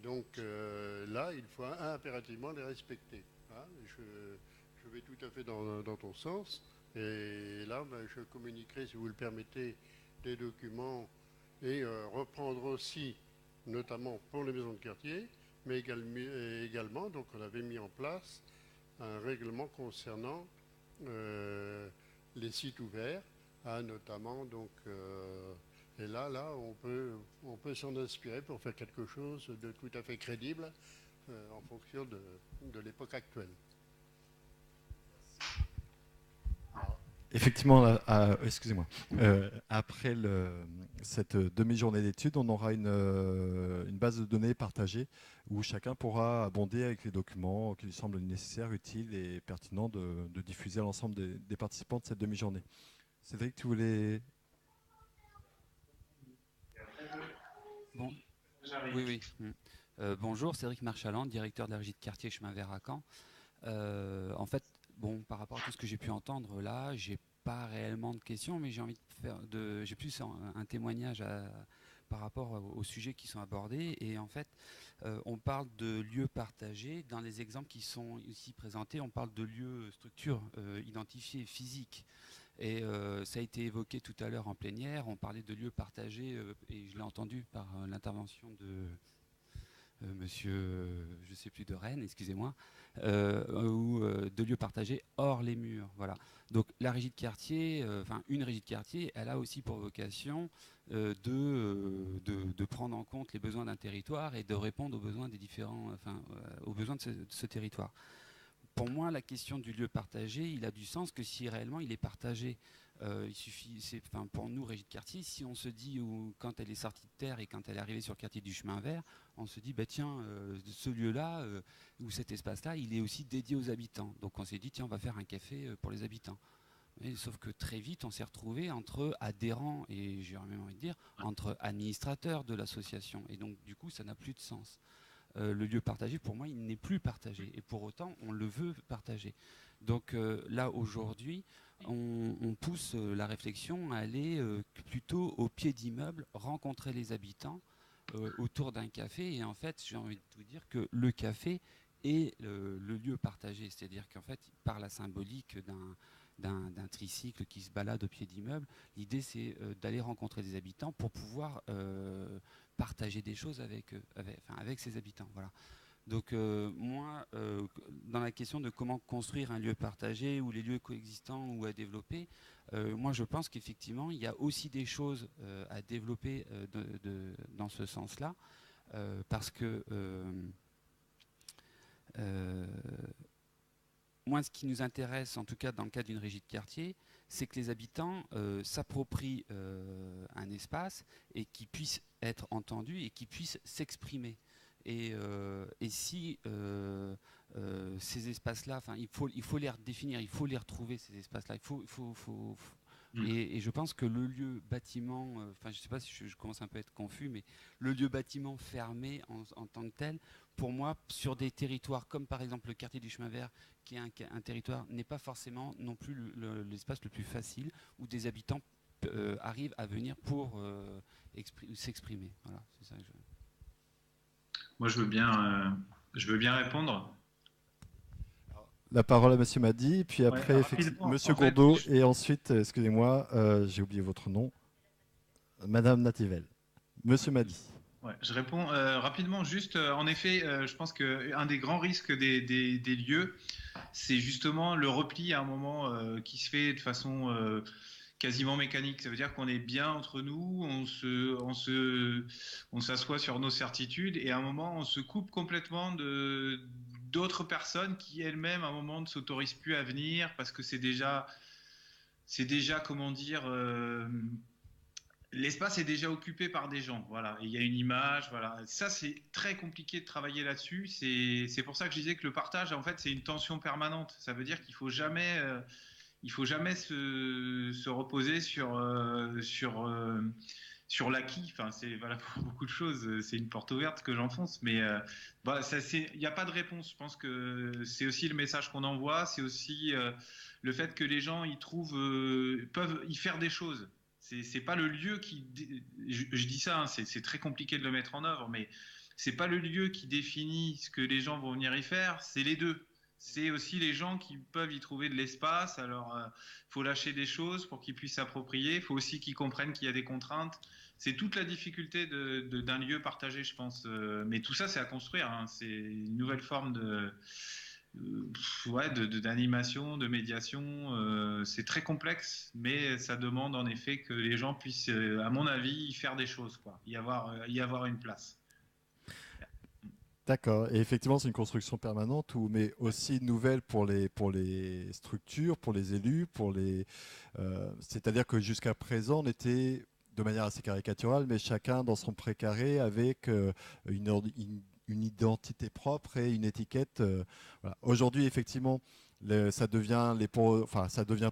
Donc là, il faut impérativement les respecter. Hein. Je vais tout à fait dans ton sens. Et là, ben, je communiquerai, si vous le permettez, des documents et reprendre aussi, notamment pour les maisons de quartier, mais également, donc on avait mis en place un règlement concernant les sites ouverts, hein, notamment donc et là on peut s'en inspirer pour faire quelque chose de tout à fait crédible en fonction de l'époque actuelle. Effectivement, excusez-moi. Après cette demi-journée d'études, on aura une base de données partagée où chacun pourra abonder avec les documents qui lui semblent nécessaires, utiles et pertinents de diffuser à l'ensemble des participants de cette demi-journée. Cédric, tu voulais... Bon. Oui. Bonjour, Cédric Marchaland, directeur de la régie de quartier Chemin Vert à Caen. En fait, bon, par rapport à tout ce que j'ai pu entendre là, j'ai pas réellement de questions, mais j'ai envie de faire j'ai plus un témoignage par rapport aux sujets qui sont abordés. Et en fait, on parle de lieux partagés. Dans les exemples qui sont ici présentés, on parle de lieux, structures identifiées, physiques. Et ça a été évoqué tout à l'heure en plénière. On parlait de lieux partagés, et je l'ai entendu par l'intervention de monsieur, je ne sais plus, de Rennes, excusez-moi, ou de lieux partagés hors les murs. Voilà. Donc la régie de quartier, une régie de quartier, elle a aussi pour vocation de prendre en compte les besoins d'un territoire et de répondre aux besoins des différents, aux besoins de ce territoire. Pour moi, la question du lieu partagé, il a du sens que si réellement il est partagé. Il suffit, pour nous, régie de quartier, si on se dit, quand elle est sortie de terre et quand elle est arrivée sur le quartier du Chemin Vert, on se dit, tiens, ce lieu-là, ou cet espace-là, il est aussi dédié aux habitants. Donc on s'est dit, tiens, on va faire un café pour les habitants. Mais, sauf que très vite, on s'est retrouvé entre adhérents, et j'aurais même envie de dire, entre administrateurs de l'association. Et donc, du coup, ça n'a plus de sens. Le lieu partagé, pour moi, il n'est plus partagé. Et pour autant, on le veut partager. Donc là, aujourd'hui, on pousse la réflexion à aller plutôt au pied d'immeuble, rencontrer les habitants autour d'un café. Et en fait, j'ai envie de vous dire que le café est le lieu partagé. C'est-à-dire qu'en fait, par la symbolique d'un tricycle qui se balade au pied d'immeuble, l'idée, c'est d'aller rencontrer des habitants pour pouvoir partager des choses avec eux, avec ses habitants. Voilà. Donc moi, dans la question de comment construire un lieu partagé ou les lieux coexistants ou à développer, moi je pense qu'effectivement il y a aussi des choses à développer dans ce sens-là, parce que moi ce qui nous intéresse, en tout cas dans le cas d'une régie de quartier, c'est que les habitants s'approprient un espace et qu'ils puissent être entendus et qu'ils puissent s'exprimer. Et si ces espaces-là, il faut les redéfinir, il faut les retrouver, ces espaces-là. Et je pense que le lieu bâtiment, je ne sais pas si je commence un peu à être confus, mais le lieu bâtiment fermé en tant que tel, pour moi, sur des territoires comme par exemple le quartier du Chemin Vert, qui est un territoire, n'est pas forcément non plus l'espace le plus facile où des habitants arrivent à venir pour s'exprimer. Voilà, c'est ça que je... Moi, je veux bien répondre. La parole à Monsieur Madi, puis après Monsieur Gourdeau, et ensuite, excusez-moi, j'ai oublié votre nom, Madame Nativel. Monsieur Madi. Ouais, je réponds rapidement, juste, en effet, je pense qu'un des grands risques des lieux, c'est justement le repli à un moment qui se fait de façon quasiment mécanique. Ça veut dire qu'on est bien entre nous, on s'assoit sur nos certitudes, et à un moment, on se coupe complètement d'autres personnes qui elles-mêmes, à un moment, ne s'autorisent plus à venir parce que c'est déjà, comment dire, l'espace est déjà occupé par des gens. Voilà, il y a une image. Voilà, ça c'est très compliqué de travailler là-dessus. C'est pour ça que je disais que le partage, en fait, c'est une tension permanente. Ça veut dire qu'il faut jamais se reposer sur l'acquis, enfin, c'est valable pour beaucoup de choses. C'est une porte ouverte que j'enfonce, mais il n'y a pas de réponse. Je pense que c'est aussi le message qu'on envoie, c'est aussi le fait que les gens y peuvent y faire des choses. C'est pas le lieu je dis ça, hein, c'est très compliqué de le mettre en œuvre, mais c'est pas le lieu qui définit ce que les gens vont venir y faire, c'est les deux. C'est aussi les gens qui peuvent y trouver de l'espace. Alors, faut lâcher des choses pour qu'ils puissent s'approprier. Il faut aussi qu'ils comprennent qu'il y a des contraintes. C'est toute la difficulté d'un lieu partagé, je pense. Mais tout ça, c'est à construire, hein. C'est une nouvelle forme d'animation, de médiation. C'est très complexe, mais ça demande en effet que les gens puissent, à mon avis, y faire des choses, quoi. Y avoir une place. D'accord. Et effectivement, c'est une construction permanente, mais aussi nouvelle pour les structures, pour les élus, c'est-à-dire que jusqu'à présent, on était de manière assez caricaturale, mais chacun dans son précaré avec une identité propre et une étiquette. Voilà. Aujourd'hui, effectivement, ça devient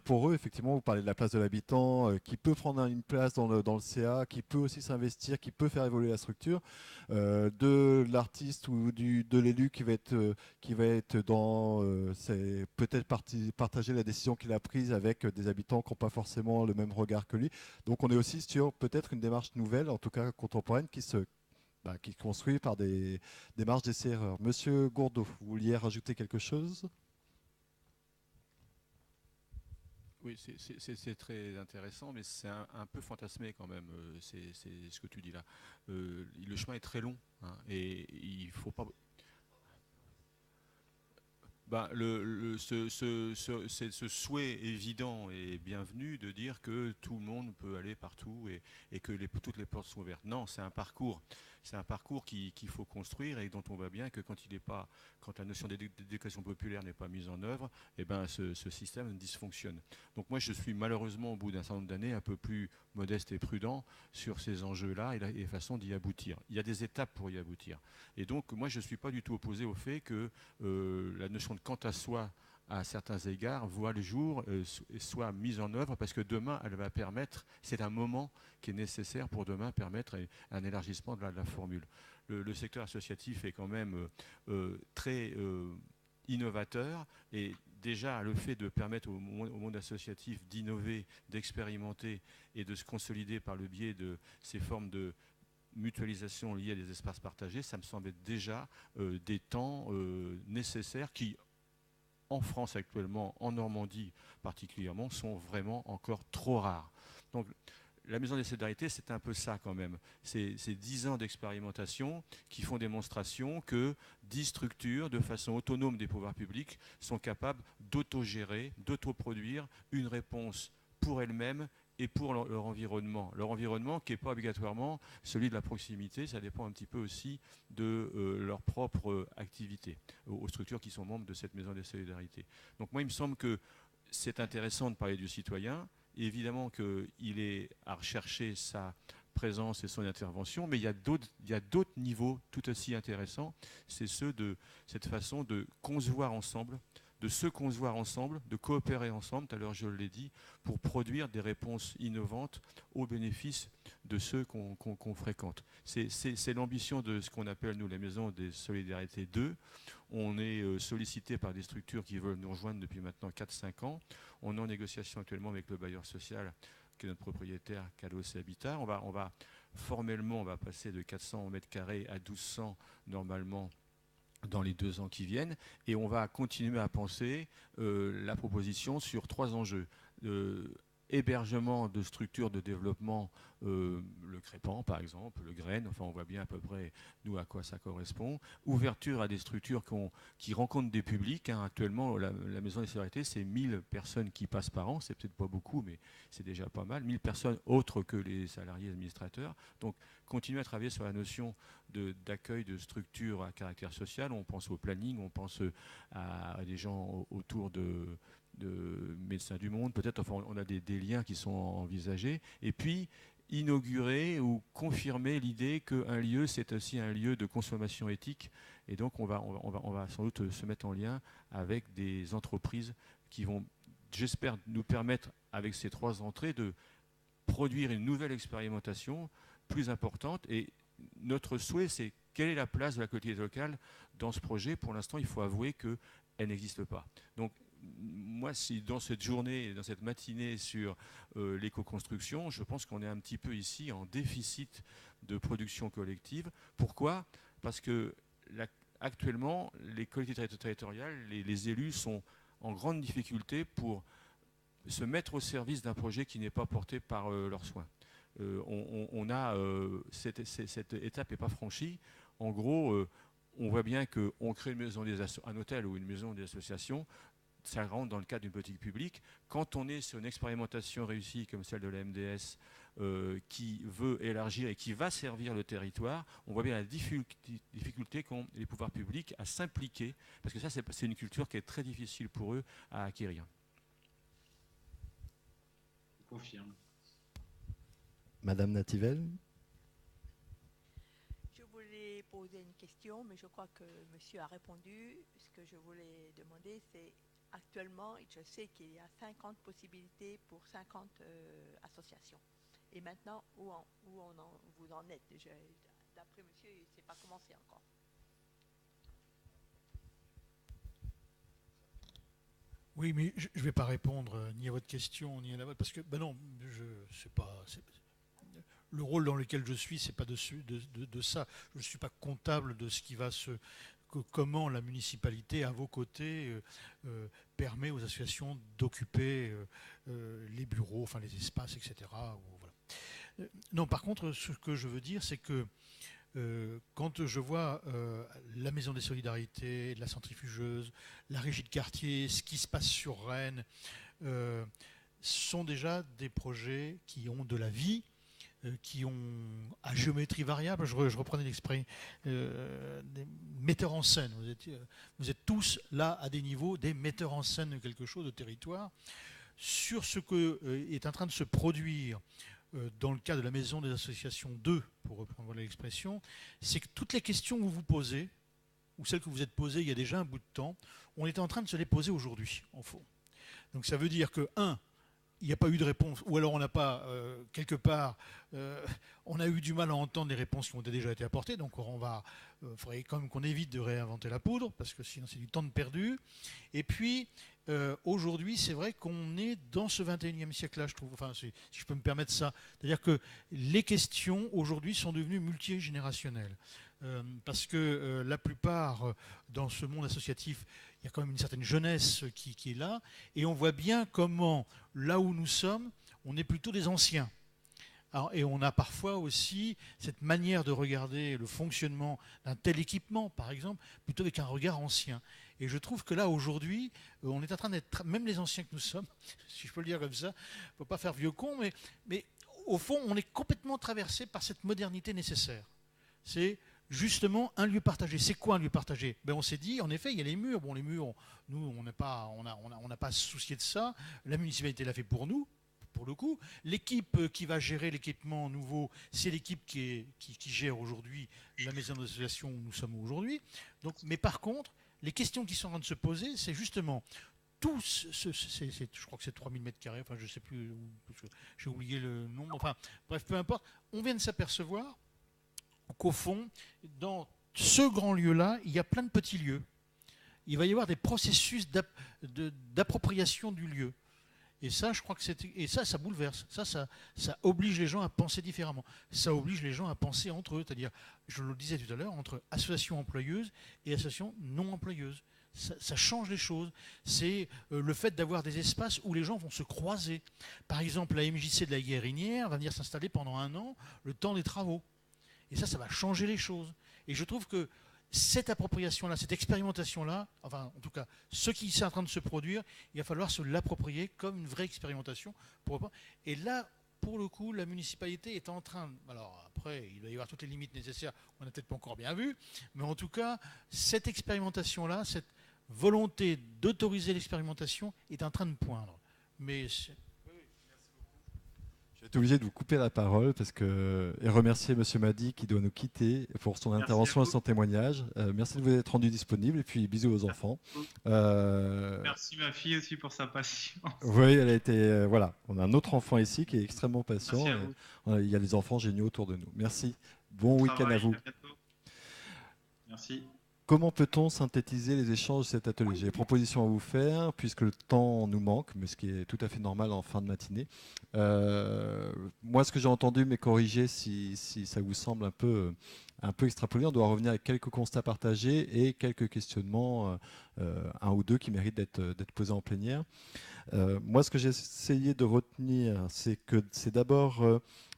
poreux. Effectivement, vous parlez de la place de l'habitant qui peut prendre une place dans le CA, qui peut aussi s'investir, qui peut faire évoluer la structure, de l'artiste ou de l'élu qui va être c'est peut-être partager la décision qu'il a prise avec des habitants qui n'ont pas forcément le même regard que lui. Donc, on est aussi sur peut-être une démarche nouvelle, en tout cas contemporaine, qui construit par des démarches d'essai-erreur. Monsieur Gourdeau, vous vouliez rajouter quelque chose ? Oui, c'est très intéressant, mais c'est un peu fantasmé quand même, c'est ce que tu dis là. Le chemin est très long, hein, et il ne faut pas... ce souhait évident et bienvenu de dire que tout le monde peut aller partout et que toutes les portes sont ouvertes. Non, c'est un parcours. C'est un parcours qu'il faut construire et dont on voit bien que quand la notion d'éducation populaire n'est pas mise en œuvre, eh ben ce système dysfonctionne. Donc moi, je suis malheureusement, au bout d'un certain nombre d'années, un peu plus modeste et prudent sur ces enjeux-là et la façon d'y aboutir. Il y a des étapes pour y aboutir. Et donc, moi, je ne suis pas du tout opposé au fait que la notion de quant à soi, à certains égards, voit le jour, soit mise en œuvre, parce que demain, elle va permettre, c'est un moment qui est nécessaire pour demain permettre un élargissement de la formule. Le secteur associatif est quand même très innovateur, et déjà le fait de permettre au monde associatif d'innover, d'expérimenter et de se consolider par le biais de ces formes de mutualisation liée à des espaces partagés, ça me semble être déjà des temps nécessaires qui, en France actuellement, en Normandie particulièrement, sont vraiment encore trop rares. Donc la Maison des Solidarités, c'est un peu ça quand même. C'est 10 ans d'expérimentation qui font démonstration que 10 structures, de façon autonome des pouvoirs publics, sont capables d'autogérer, d'autoproduire une réponse pour elles-mêmes et pour leur environnement. Leur environnement qui n'est pas obligatoirement celui de la proximité, ça dépend un petit peu aussi de leur propre activité, aux structures qui sont membres de cette Maison des Solidarités. Donc moi, il me semble que c'est intéressant de parler du citoyen. Évidemment qu'il est à rechercher sa présence et son intervention, mais il y a d'autres niveaux tout aussi intéressants. C'est ceux de cette façon de concevoir ensemble, de se concevoir ensemble, de coopérer ensemble, tout à l'heure je l'ai dit, pour produire des réponses innovantes au bénéfice de ceux qu'on fréquente. C'est l'ambition de ce qu'on appelle, nous, la Maison des Solidarités 2. On est sollicité par des structures qui veulent nous rejoindre depuis maintenant 4-5 ans. On est en négociation actuellement avec le bailleur social, qui est notre propriétaire, Calos Habitat. On va formellement, on va passer de 400 mètres carrés à 1200 normalement dans les 2 ans qui viennent, et on va continuer à penser la proposition sur 3 enjeux. Hébergement de structures de développement, le Crépan par exemple, le Graine, enfin on voit bien à peu près nous à quoi ça correspond. Ouverture à des structures qui rencontrent des publics, hein. Actuellement, la Maison des Solidarités, c'est 1000 personnes qui passent par an, c'est peut-être pas beaucoup, mais c'est déjà pas mal. 1000 personnes autres que les salariés administrateurs. Donc continuer à travailler sur la notion d'accueil de structures à caractère social. On pense au planning, on pense à des gens autour de Médecins du Monde, peut-être, enfin on a des liens qui sont envisagés, et puis inaugurer ou confirmer l'idée qu'un lieu, c'est aussi un lieu de consommation éthique, et donc on va sans doute se mettre en lien avec des entreprises qui vont, j'espère, nous permettre, avec ces 3 entrées, de produire une nouvelle expérimentation plus importante. Et notre souhait, c'est quelle est la place de la collectivité locale dans ce projet. Pour l'instant, il faut avouer qu'elle n'existe pas. Donc, moi, si dans cette journée, dans cette matinée sur l'éco-construction, je pense qu'on est un petit peu ici en déficit de production collective. Pourquoi ? Parce que actuellement, les collectivités territoriales, les élus sont en grande difficulté pour se mettre au service d'un projet qui n'est pas porté par leurs soins. Cette étape n'est pas franchie. En gros, on voit bien qu'on crée un hôtel ou une maison des associations, ça rentre dans le cadre d'une politique publique. Quand on est sur une expérimentation réussie comme celle de la MDS, qui veut élargir et qui va servir le territoire, on voit bien la difficulté qu'ont les pouvoirs publics à s'impliquer, parce que ça, c'est une culture qui est très difficile pour eux à acquérir. Je confirme. Madame Nativelle. Je voulais poser une question, mais je crois que monsieur a répondu. Ce que je voulais demander, c'est actuellement, je sais qu'il y a 50 possibilités pour 50 associations. Et maintenant, vous en êtes? D'après monsieur, ce n'est pas commencé encore. Oui, mais je ne vais pas répondre ni à votre question, ni à la vôtre, parce que, ben non, le rôle dans lequel je suis, c'est pas de ça. Je ne suis pas comptable de ce qui va comment la municipalité, à vos côtés, permet aux associations d'occuper les bureaux, enfin les espaces, etc. Voilà. Non, par contre, ce que je veux dire, c'est que quand je vois la Maison des Solidarités, la centrifugeuse, la régie de quartier, ce qui se passe sur Rennes, sont déjà des projets qui ont de la vie, qui ont à géométrie variable. Je reprenais l'expression des metteurs en scène. Vous êtes tous là à des niveaux des metteurs en scène de quelque chose, de territoire. Sur ce que est en train de se produire dans le cas de la Maison des Associations 2, pour reprendre l'expression, c'est que toutes les questions que vous vous posez, ou celles que vous êtes posées il y a déjà un bout de temps, on est en train de se les poser aujourd'hui, en fond. Donc ça veut dire que, il n'y a pas eu de réponse, ou alors on n'a pas, quelque part, on a eu du mal à entendre les réponses qui ont déjà été apportées, donc il faudrait quand même qu'on évite de réinventer la poudre, parce que sinon c'est du temps de perdu. Et puis, aujourd'hui, c'est vrai qu'on est dans ce 21e siècle-là, je trouve, enfin, si je peux me permettre ça. C'est-à-dire que les questions, aujourd'hui, sont devenues multigénérationnelles. Parce que la plupart, dans ce monde associatif, il y a quand même une certaine jeunesse qui est là, et on voit bien comment, là où nous sommes, on est plutôt des anciens. Alors, et on a parfois aussi cette manière de regarder le fonctionnement d'un tel équipement, par exemple, plutôt avec un regard ancien. Et je trouve que là, aujourd'hui, on est en train d'être, même les anciens que nous sommes, si je peux le dire comme ça, il ne faut pas faire vieux con, mais au fond, on est complètement traversé par cette modernité nécessaire. C'est justement un lieu partagé. C'est quoi un lieu partagé? On s'est dit, en effet, il y a les murs. Bon, les murs, nous, on n'a pas à se soucier de ça. La municipalité l'a fait pour nous, pour le coup. L'équipe qui va gérer l'équipement nouveau, c'est l'équipe qui gère aujourd'hui la maison d'association où nous sommes aujourd'hui. Donc, mais par contre, les questions qui sont en train de se poser, c'est justement je crois que c'est 3000 m², enfin je ne sais plus, j'ai oublié le nombre, enfin bref, peu importe. On vient de s'apercevoir qu'au fond, dans ce grand lieu-là, il y a plein de petits lieux. Il va y avoir des processus d'appropriation du lieu. Et ça, je crois que ça bouleverse. Ça oblige les gens à penser différemment. Ça oblige les gens à penser entre eux. C'est-à-dire, je le disais tout à l'heure, entre associations employeuses et associations non employeuses. Ça change les choses. C'est le fait d'avoir des espaces où les gens vont se croiser. Par exemple, la MJC de la Guérinière va venir s'installer pendant 1 an, le temps des travaux. Et ça va changer les choses. Et je trouve que cette appropriation-là, cette expérimentation-là, enfin, en tout cas, ce qui est en train de se produire, il va falloir se l'approprier comme une vraie expérimentation. Et là, pour le coup, la municipalité est en train... Alors après, il va y avoir toutes les limites nécessaires, on n'a peut-être pas encore bien vu, mais en tout cas, cette expérimentation-là, cette volonté d'autoriser l'expérimentation est en train de poindre. Mais... vais être obligé de vous couper la parole et remercier Monsieur Madi qui doit nous quitter pour son intervention et son témoignage. Merci de vous être rendu disponible et puis bisous aux enfants. Merci ma fille aussi pour sa patience. Oui, elle a été. Voilà, on a un autre enfant ici qui est extrêmement patient. Merci à vous. Il y a des enfants géniaux autour de nous. Merci. Bon week-end à vous. À bientôt. Merci. Comment peut-on synthétiser les échanges de cet atelier? J'ai des propositions à vous faire, puisque le temps nous manque, mais ce qui est tout à fait normal en fin de matinée. Moi, ce que j'ai entendu, mais corrigez si ça vous semble un peu extrapolé, on doit revenir avec quelques constats partagés et quelques questionnements, un ou deux qui méritent d'être posés en plénière. Moi, ce que j'ai essayé de retenir, c'est que c'est d'abord...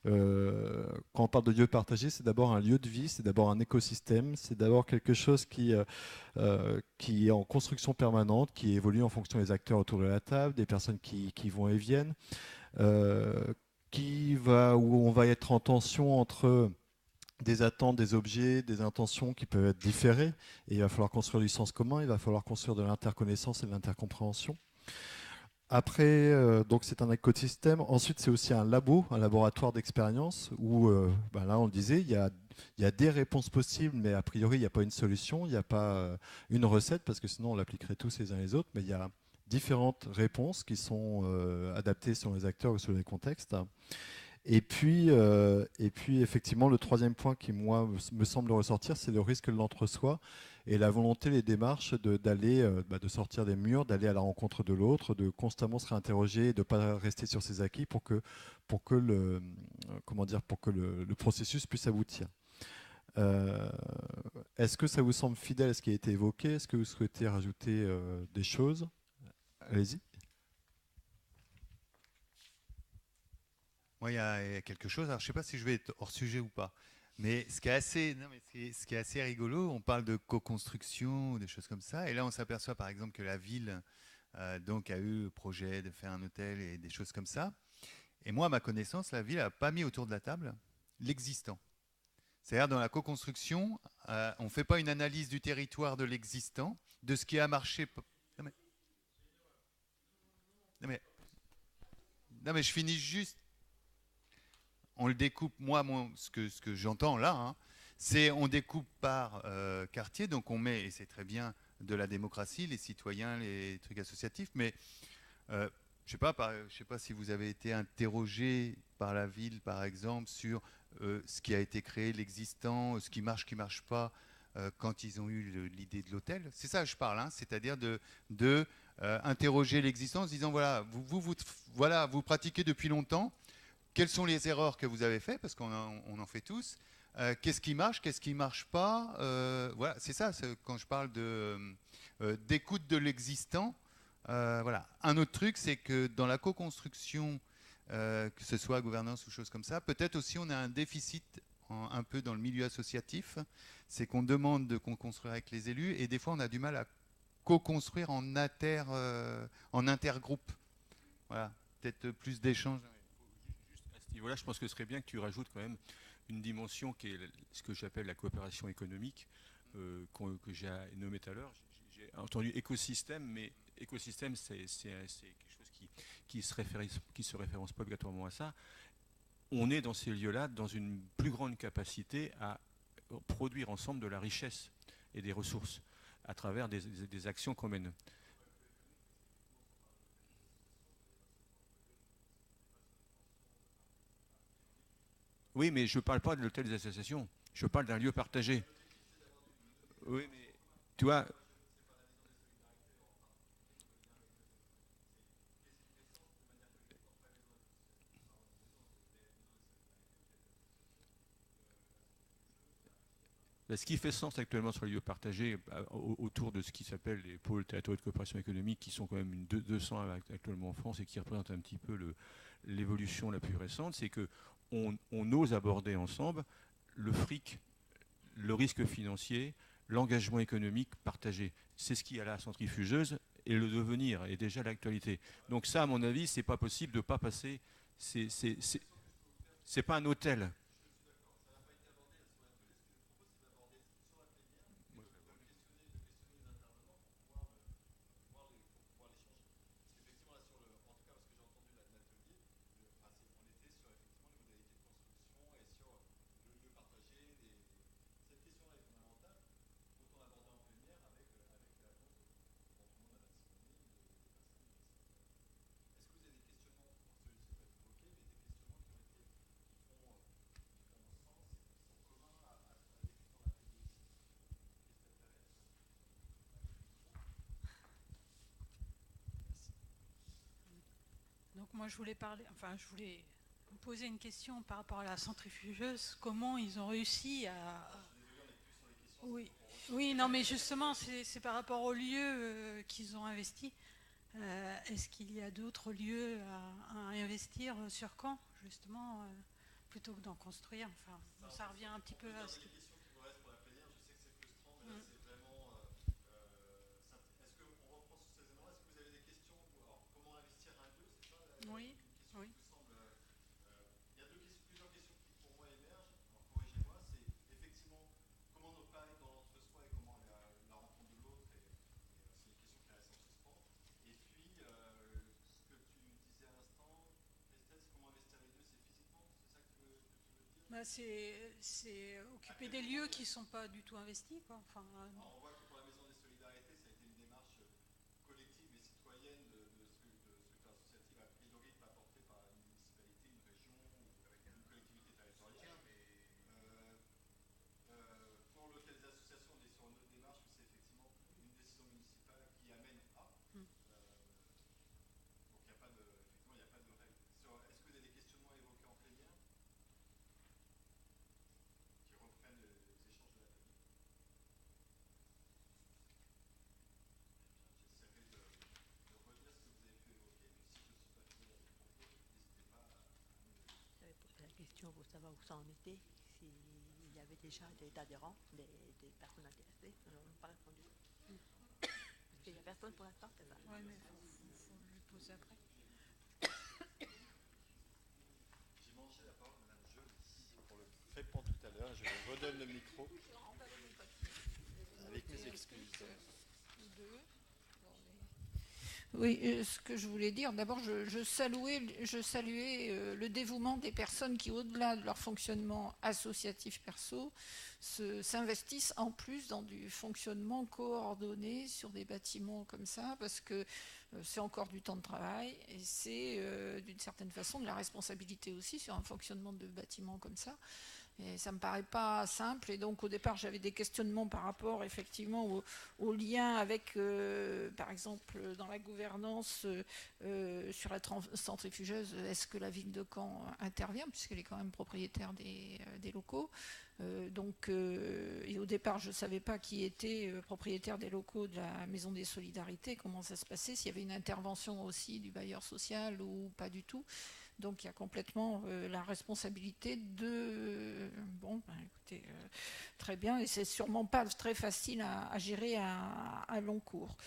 quand on parle de lieu partagé, c'est d'abord un lieu de vie, c'est d'abord un écosystème, c'est d'abord quelque chose qui est en construction permanente, qui évolue en fonction des acteurs autour de la table, des personnes qui vont et viennent, où on va être en tension entre des attentes, des objets, des intentions qui peuvent être différées, et il va falloir construire du sens commun, il va falloir construire de l'interconnaissance et de l'intercompréhension. Après, donc c'est un écosystème. Ensuite, c'est aussi un laboratoire d'expérience où, là, on le disait, il y a des réponses possibles, mais a priori, il n'y a pas une solution, il n'y a pas une recette, parce que sinon, on l'appliquerait tous les uns les autres, mais il y a différentes réponses qui sont adaptées selon les acteurs ou selon les contextes. Et puis, effectivement, le troisième point qui, moi, me semble ressortir, c'est le risque de l'entre-soi et la volonté, les démarches de sortir des murs, d'aller à la rencontre de l'autre, de constamment se réinterroger, de ne pas rester sur ses acquis pour que le processus puisse aboutir. Est-ce que ça vous semble fidèle à ce qui a été évoqué? Est-ce que vous souhaitez rajouter des choses? Allez-y. Moi, il y a quelque chose. Alors, je ne sais pas si je vais être hors sujet ou pas. Mais ce qui est assez rigolo, on parle de co-construction ou des choses comme ça. Et là, on s'aperçoit par exemple que la ville donc a eu le projet de faire un hôtel et des choses comme ça. Et moi, à ma connaissance, la ville n'a pas mis autour de la table l'existant. C'est-à-dire, dans la co-construction, on ne fait pas une analyse du territoire de l'existant, de ce qui a marché. Non mais je finis juste. On le découpe, ce que j'entends là, c'est on découpe par quartier, donc on met, et c'est très bien, de la démocratie, les citoyens, les trucs associatifs, mais je ne sais pas si vous avez été interrogé par la ville, par exemple, sur ce qui a été créé, l'existant, ce qui marche pas, quand ils ont eu l'idée de l'hôtel. C'est ça que je parle, c'est-à-dire de interroger l'existence, en disant, voilà, vous pratiquez depuis longtemps. Quelles sont les erreurs que vous avez faites? Parce qu'on en fait tous. Qu'est-ce qui marche pas? Voilà, c'est ça, quand je parle d'écoute de l'existant. Voilà. Un autre truc, c'est que dans la co-construction, que ce soit gouvernance ou choses comme ça, peut-être aussi on a un déficit un peu dans le milieu associatif. C'est qu'on demande de co-construire avec les élus et des fois on a du mal à co-construire en intergroupe. Voilà, peut-être plus d'échanges. Voilà, je pense que ce serait bien que tu rajoutes quand même une dimension qui est ce que j'appelle la coopération économique, que j'ai nommé tout à l'heure. J'ai entendu écosystème, mais écosystème, c'est quelque chose qui se référence pas obligatoirement à ça. On est dans ces lieux-là dans une plus grande capacité à produire ensemble de la richesse et des ressources à travers des actions qu'on mène. Oui, mais je ne parle pas de l'hôtel des associations. Je parle d'un lieu partagé. Oui, mais tu vois. Ce qui fait sens actuellement sur les lieux partagés, autour de ce qui s'appelle les pôles territoriaux de coopération économique, qui sont quand même 200 actuellement en France et qui représentent un petit peu l'évolution la plus récente, c'est que on ose aborder ensemble le fric, le risque financier, l'engagement économique partagé. C'est ce qui est à la centrifugeuse et le devenir est déjà l'actualité. Donc ça, à mon avis, c'est pas possible de ne pas passer. C'est pas un hôtel. moi je voulais vous poser une question par rapport à la centrifugeuse. Comment ils ont réussi à... Oui, oui, non, mais justement, c'est par rapport aux lieux qu'ils ont investis. Est-ce qu'il y a d'autres lieux à investir sur Caen, justement, plutôt que d'en construire? Enfin, ça revient un petit peu à ce que... Oui, oui. Il y a plusieurs questions qui pour moi émergent. Alors corrigez-moi, c'est effectivement comment ne pas être dans l'entre-soi et comment la rencontre de l'autre. C'est une question qui reste en suspens. Et puis, ce que tu disais à l'instant, Estelle, c'est comment investir les deux, c'est physiquement, c'est ça que tu veux dire? C'est occuper des lieux qui ne sont pas du tout investis, quoi. Enfin, alors, on voit que pour la Maison des Solidarités, ça a été une démarche collective et citoyenne de structure associative a priori pas portée par une municipalité, une région ou avec une collectivité territoriale. Pour l'hôtel des associations, on est sur une autre démarche où c'est effectivement une décision municipale qui amène à. Donc il n'y a pas de règle. Est-ce que vous avez des questionnements évoqués en plénière qui reprennent les échanges de l'atelier? J'essaierai de redire ce que vous avez pu évoquer, mais si je ne suis pas fini avec le propos, n'hésitez pas à J'avais posé la question pour savoir où ça en était, s'il y avait déjà des adhérents, des personnes intéressées. Ils n'ont pas répondu. Parce qu'il n'y a personne pour l'instant, c'est ça? oui, mais il faut lui poser après. J'ai mangé la parole, Madame Joly, pour le crépon tout à l'heure. Je vous redonne le micro. Avec mes excuses. Oui, ce que je voulais dire, d'abord, je saluais le dévouement des personnes qui, au-delà de leur fonctionnement associatif perso, s'investissent en plus dans du fonctionnement coordonné sur des bâtiments comme ça, parce que c'est encore du temps de travail et c'est d'une certaine façon de la responsabilité aussi sur un fonctionnement de bâtiment comme ça. Et ça ne me paraît pas simple. Et donc, au départ, j'avais des questionnements par rapport, effectivement, au lien avec, par exemple, dans la gouvernance sur la centrifugeuse. Est-ce que la ville de Caen intervient, puisqu'elle est quand même propriétaire des locaux? Et au départ, je ne savais pas qui était propriétaire des locaux de la Maison des Solidarités, comment ça se passait, s'il y avait une intervention aussi du bailleur social ou pas du tout. Donc il y a complètement la responsabilité de... Bon, ben, écoutez, très bien, et c'est sûrement pas très facile à gérer à long cours.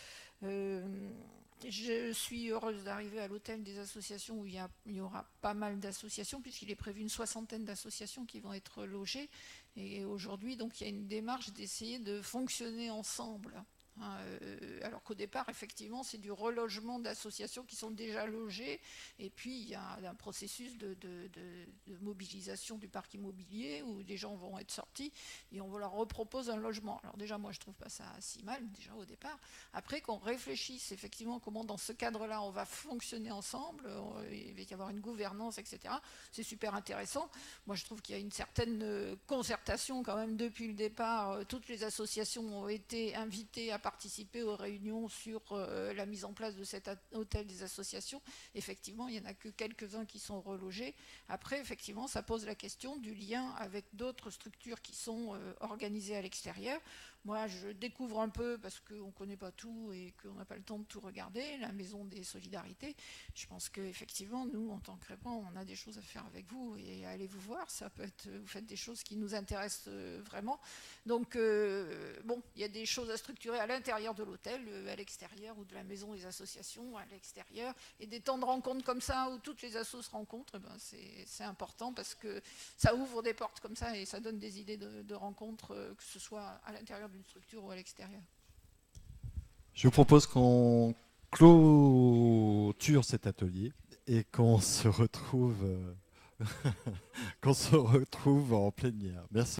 Je suis heureuse d'arriver à l'hôtel des associations où il y aura pas mal d'associations, puisqu'il est prévu une 60aine d'associations qui vont être logées. Et aujourd'hui, donc, il y a une démarche d'essayer de fonctionner ensemble. Alors qu'au départ, effectivement, c'est du relogement d'associations qui sont déjà logées, et puis il y a un processus de mobilisation du parc immobilier où des gens vont être sortis et on leur repropose un logement. Alors déjà, moi, je trouve pas ça si mal, déjà au départ. Après, qu'on réfléchisse effectivement comment dans ce cadre-là, on va fonctionner ensemble, il va y avoir une gouvernance, etc. C'est super intéressant. Moi, je trouve qu'il y a une certaine concertation quand même depuis le départ. Toutes les associations ont été invitées à participer aux réunions sur la mise en place de cet hôtel des associations. Effectivement, il n'y en a que quelques-uns qui sont relogés. Après, effectivement, ça pose la question du lien avec d'autres structures qui sont organisées à l'extérieur. Moi, je découvre un peu, parce qu'on ne connaît pas tout et qu'on n'a pas le temps de tout regarder, la Maison des Solidarités. Je pense qu'effectivement, nous, en tant que répand, on a des choses à faire avec vous et allez vous voir. Ça peut être, vous faites des choses qui nous intéressent vraiment. Donc, bon, il y a des choses à structurer à l'intérieur de l'hôtel, à l'extérieur, ou de la Maison des Associations, à l'extérieur. Et des temps de rencontre comme ça, où toutes les assos se rencontrent, ben c'est important parce que ça ouvre des portes comme ça et ça donne des idées de rencontres, que ce soit à l'intérieur d'une structure ou à l'extérieur. Je vous propose qu'on clôture cet atelier et qu'on se retrouve en plénière. Merci.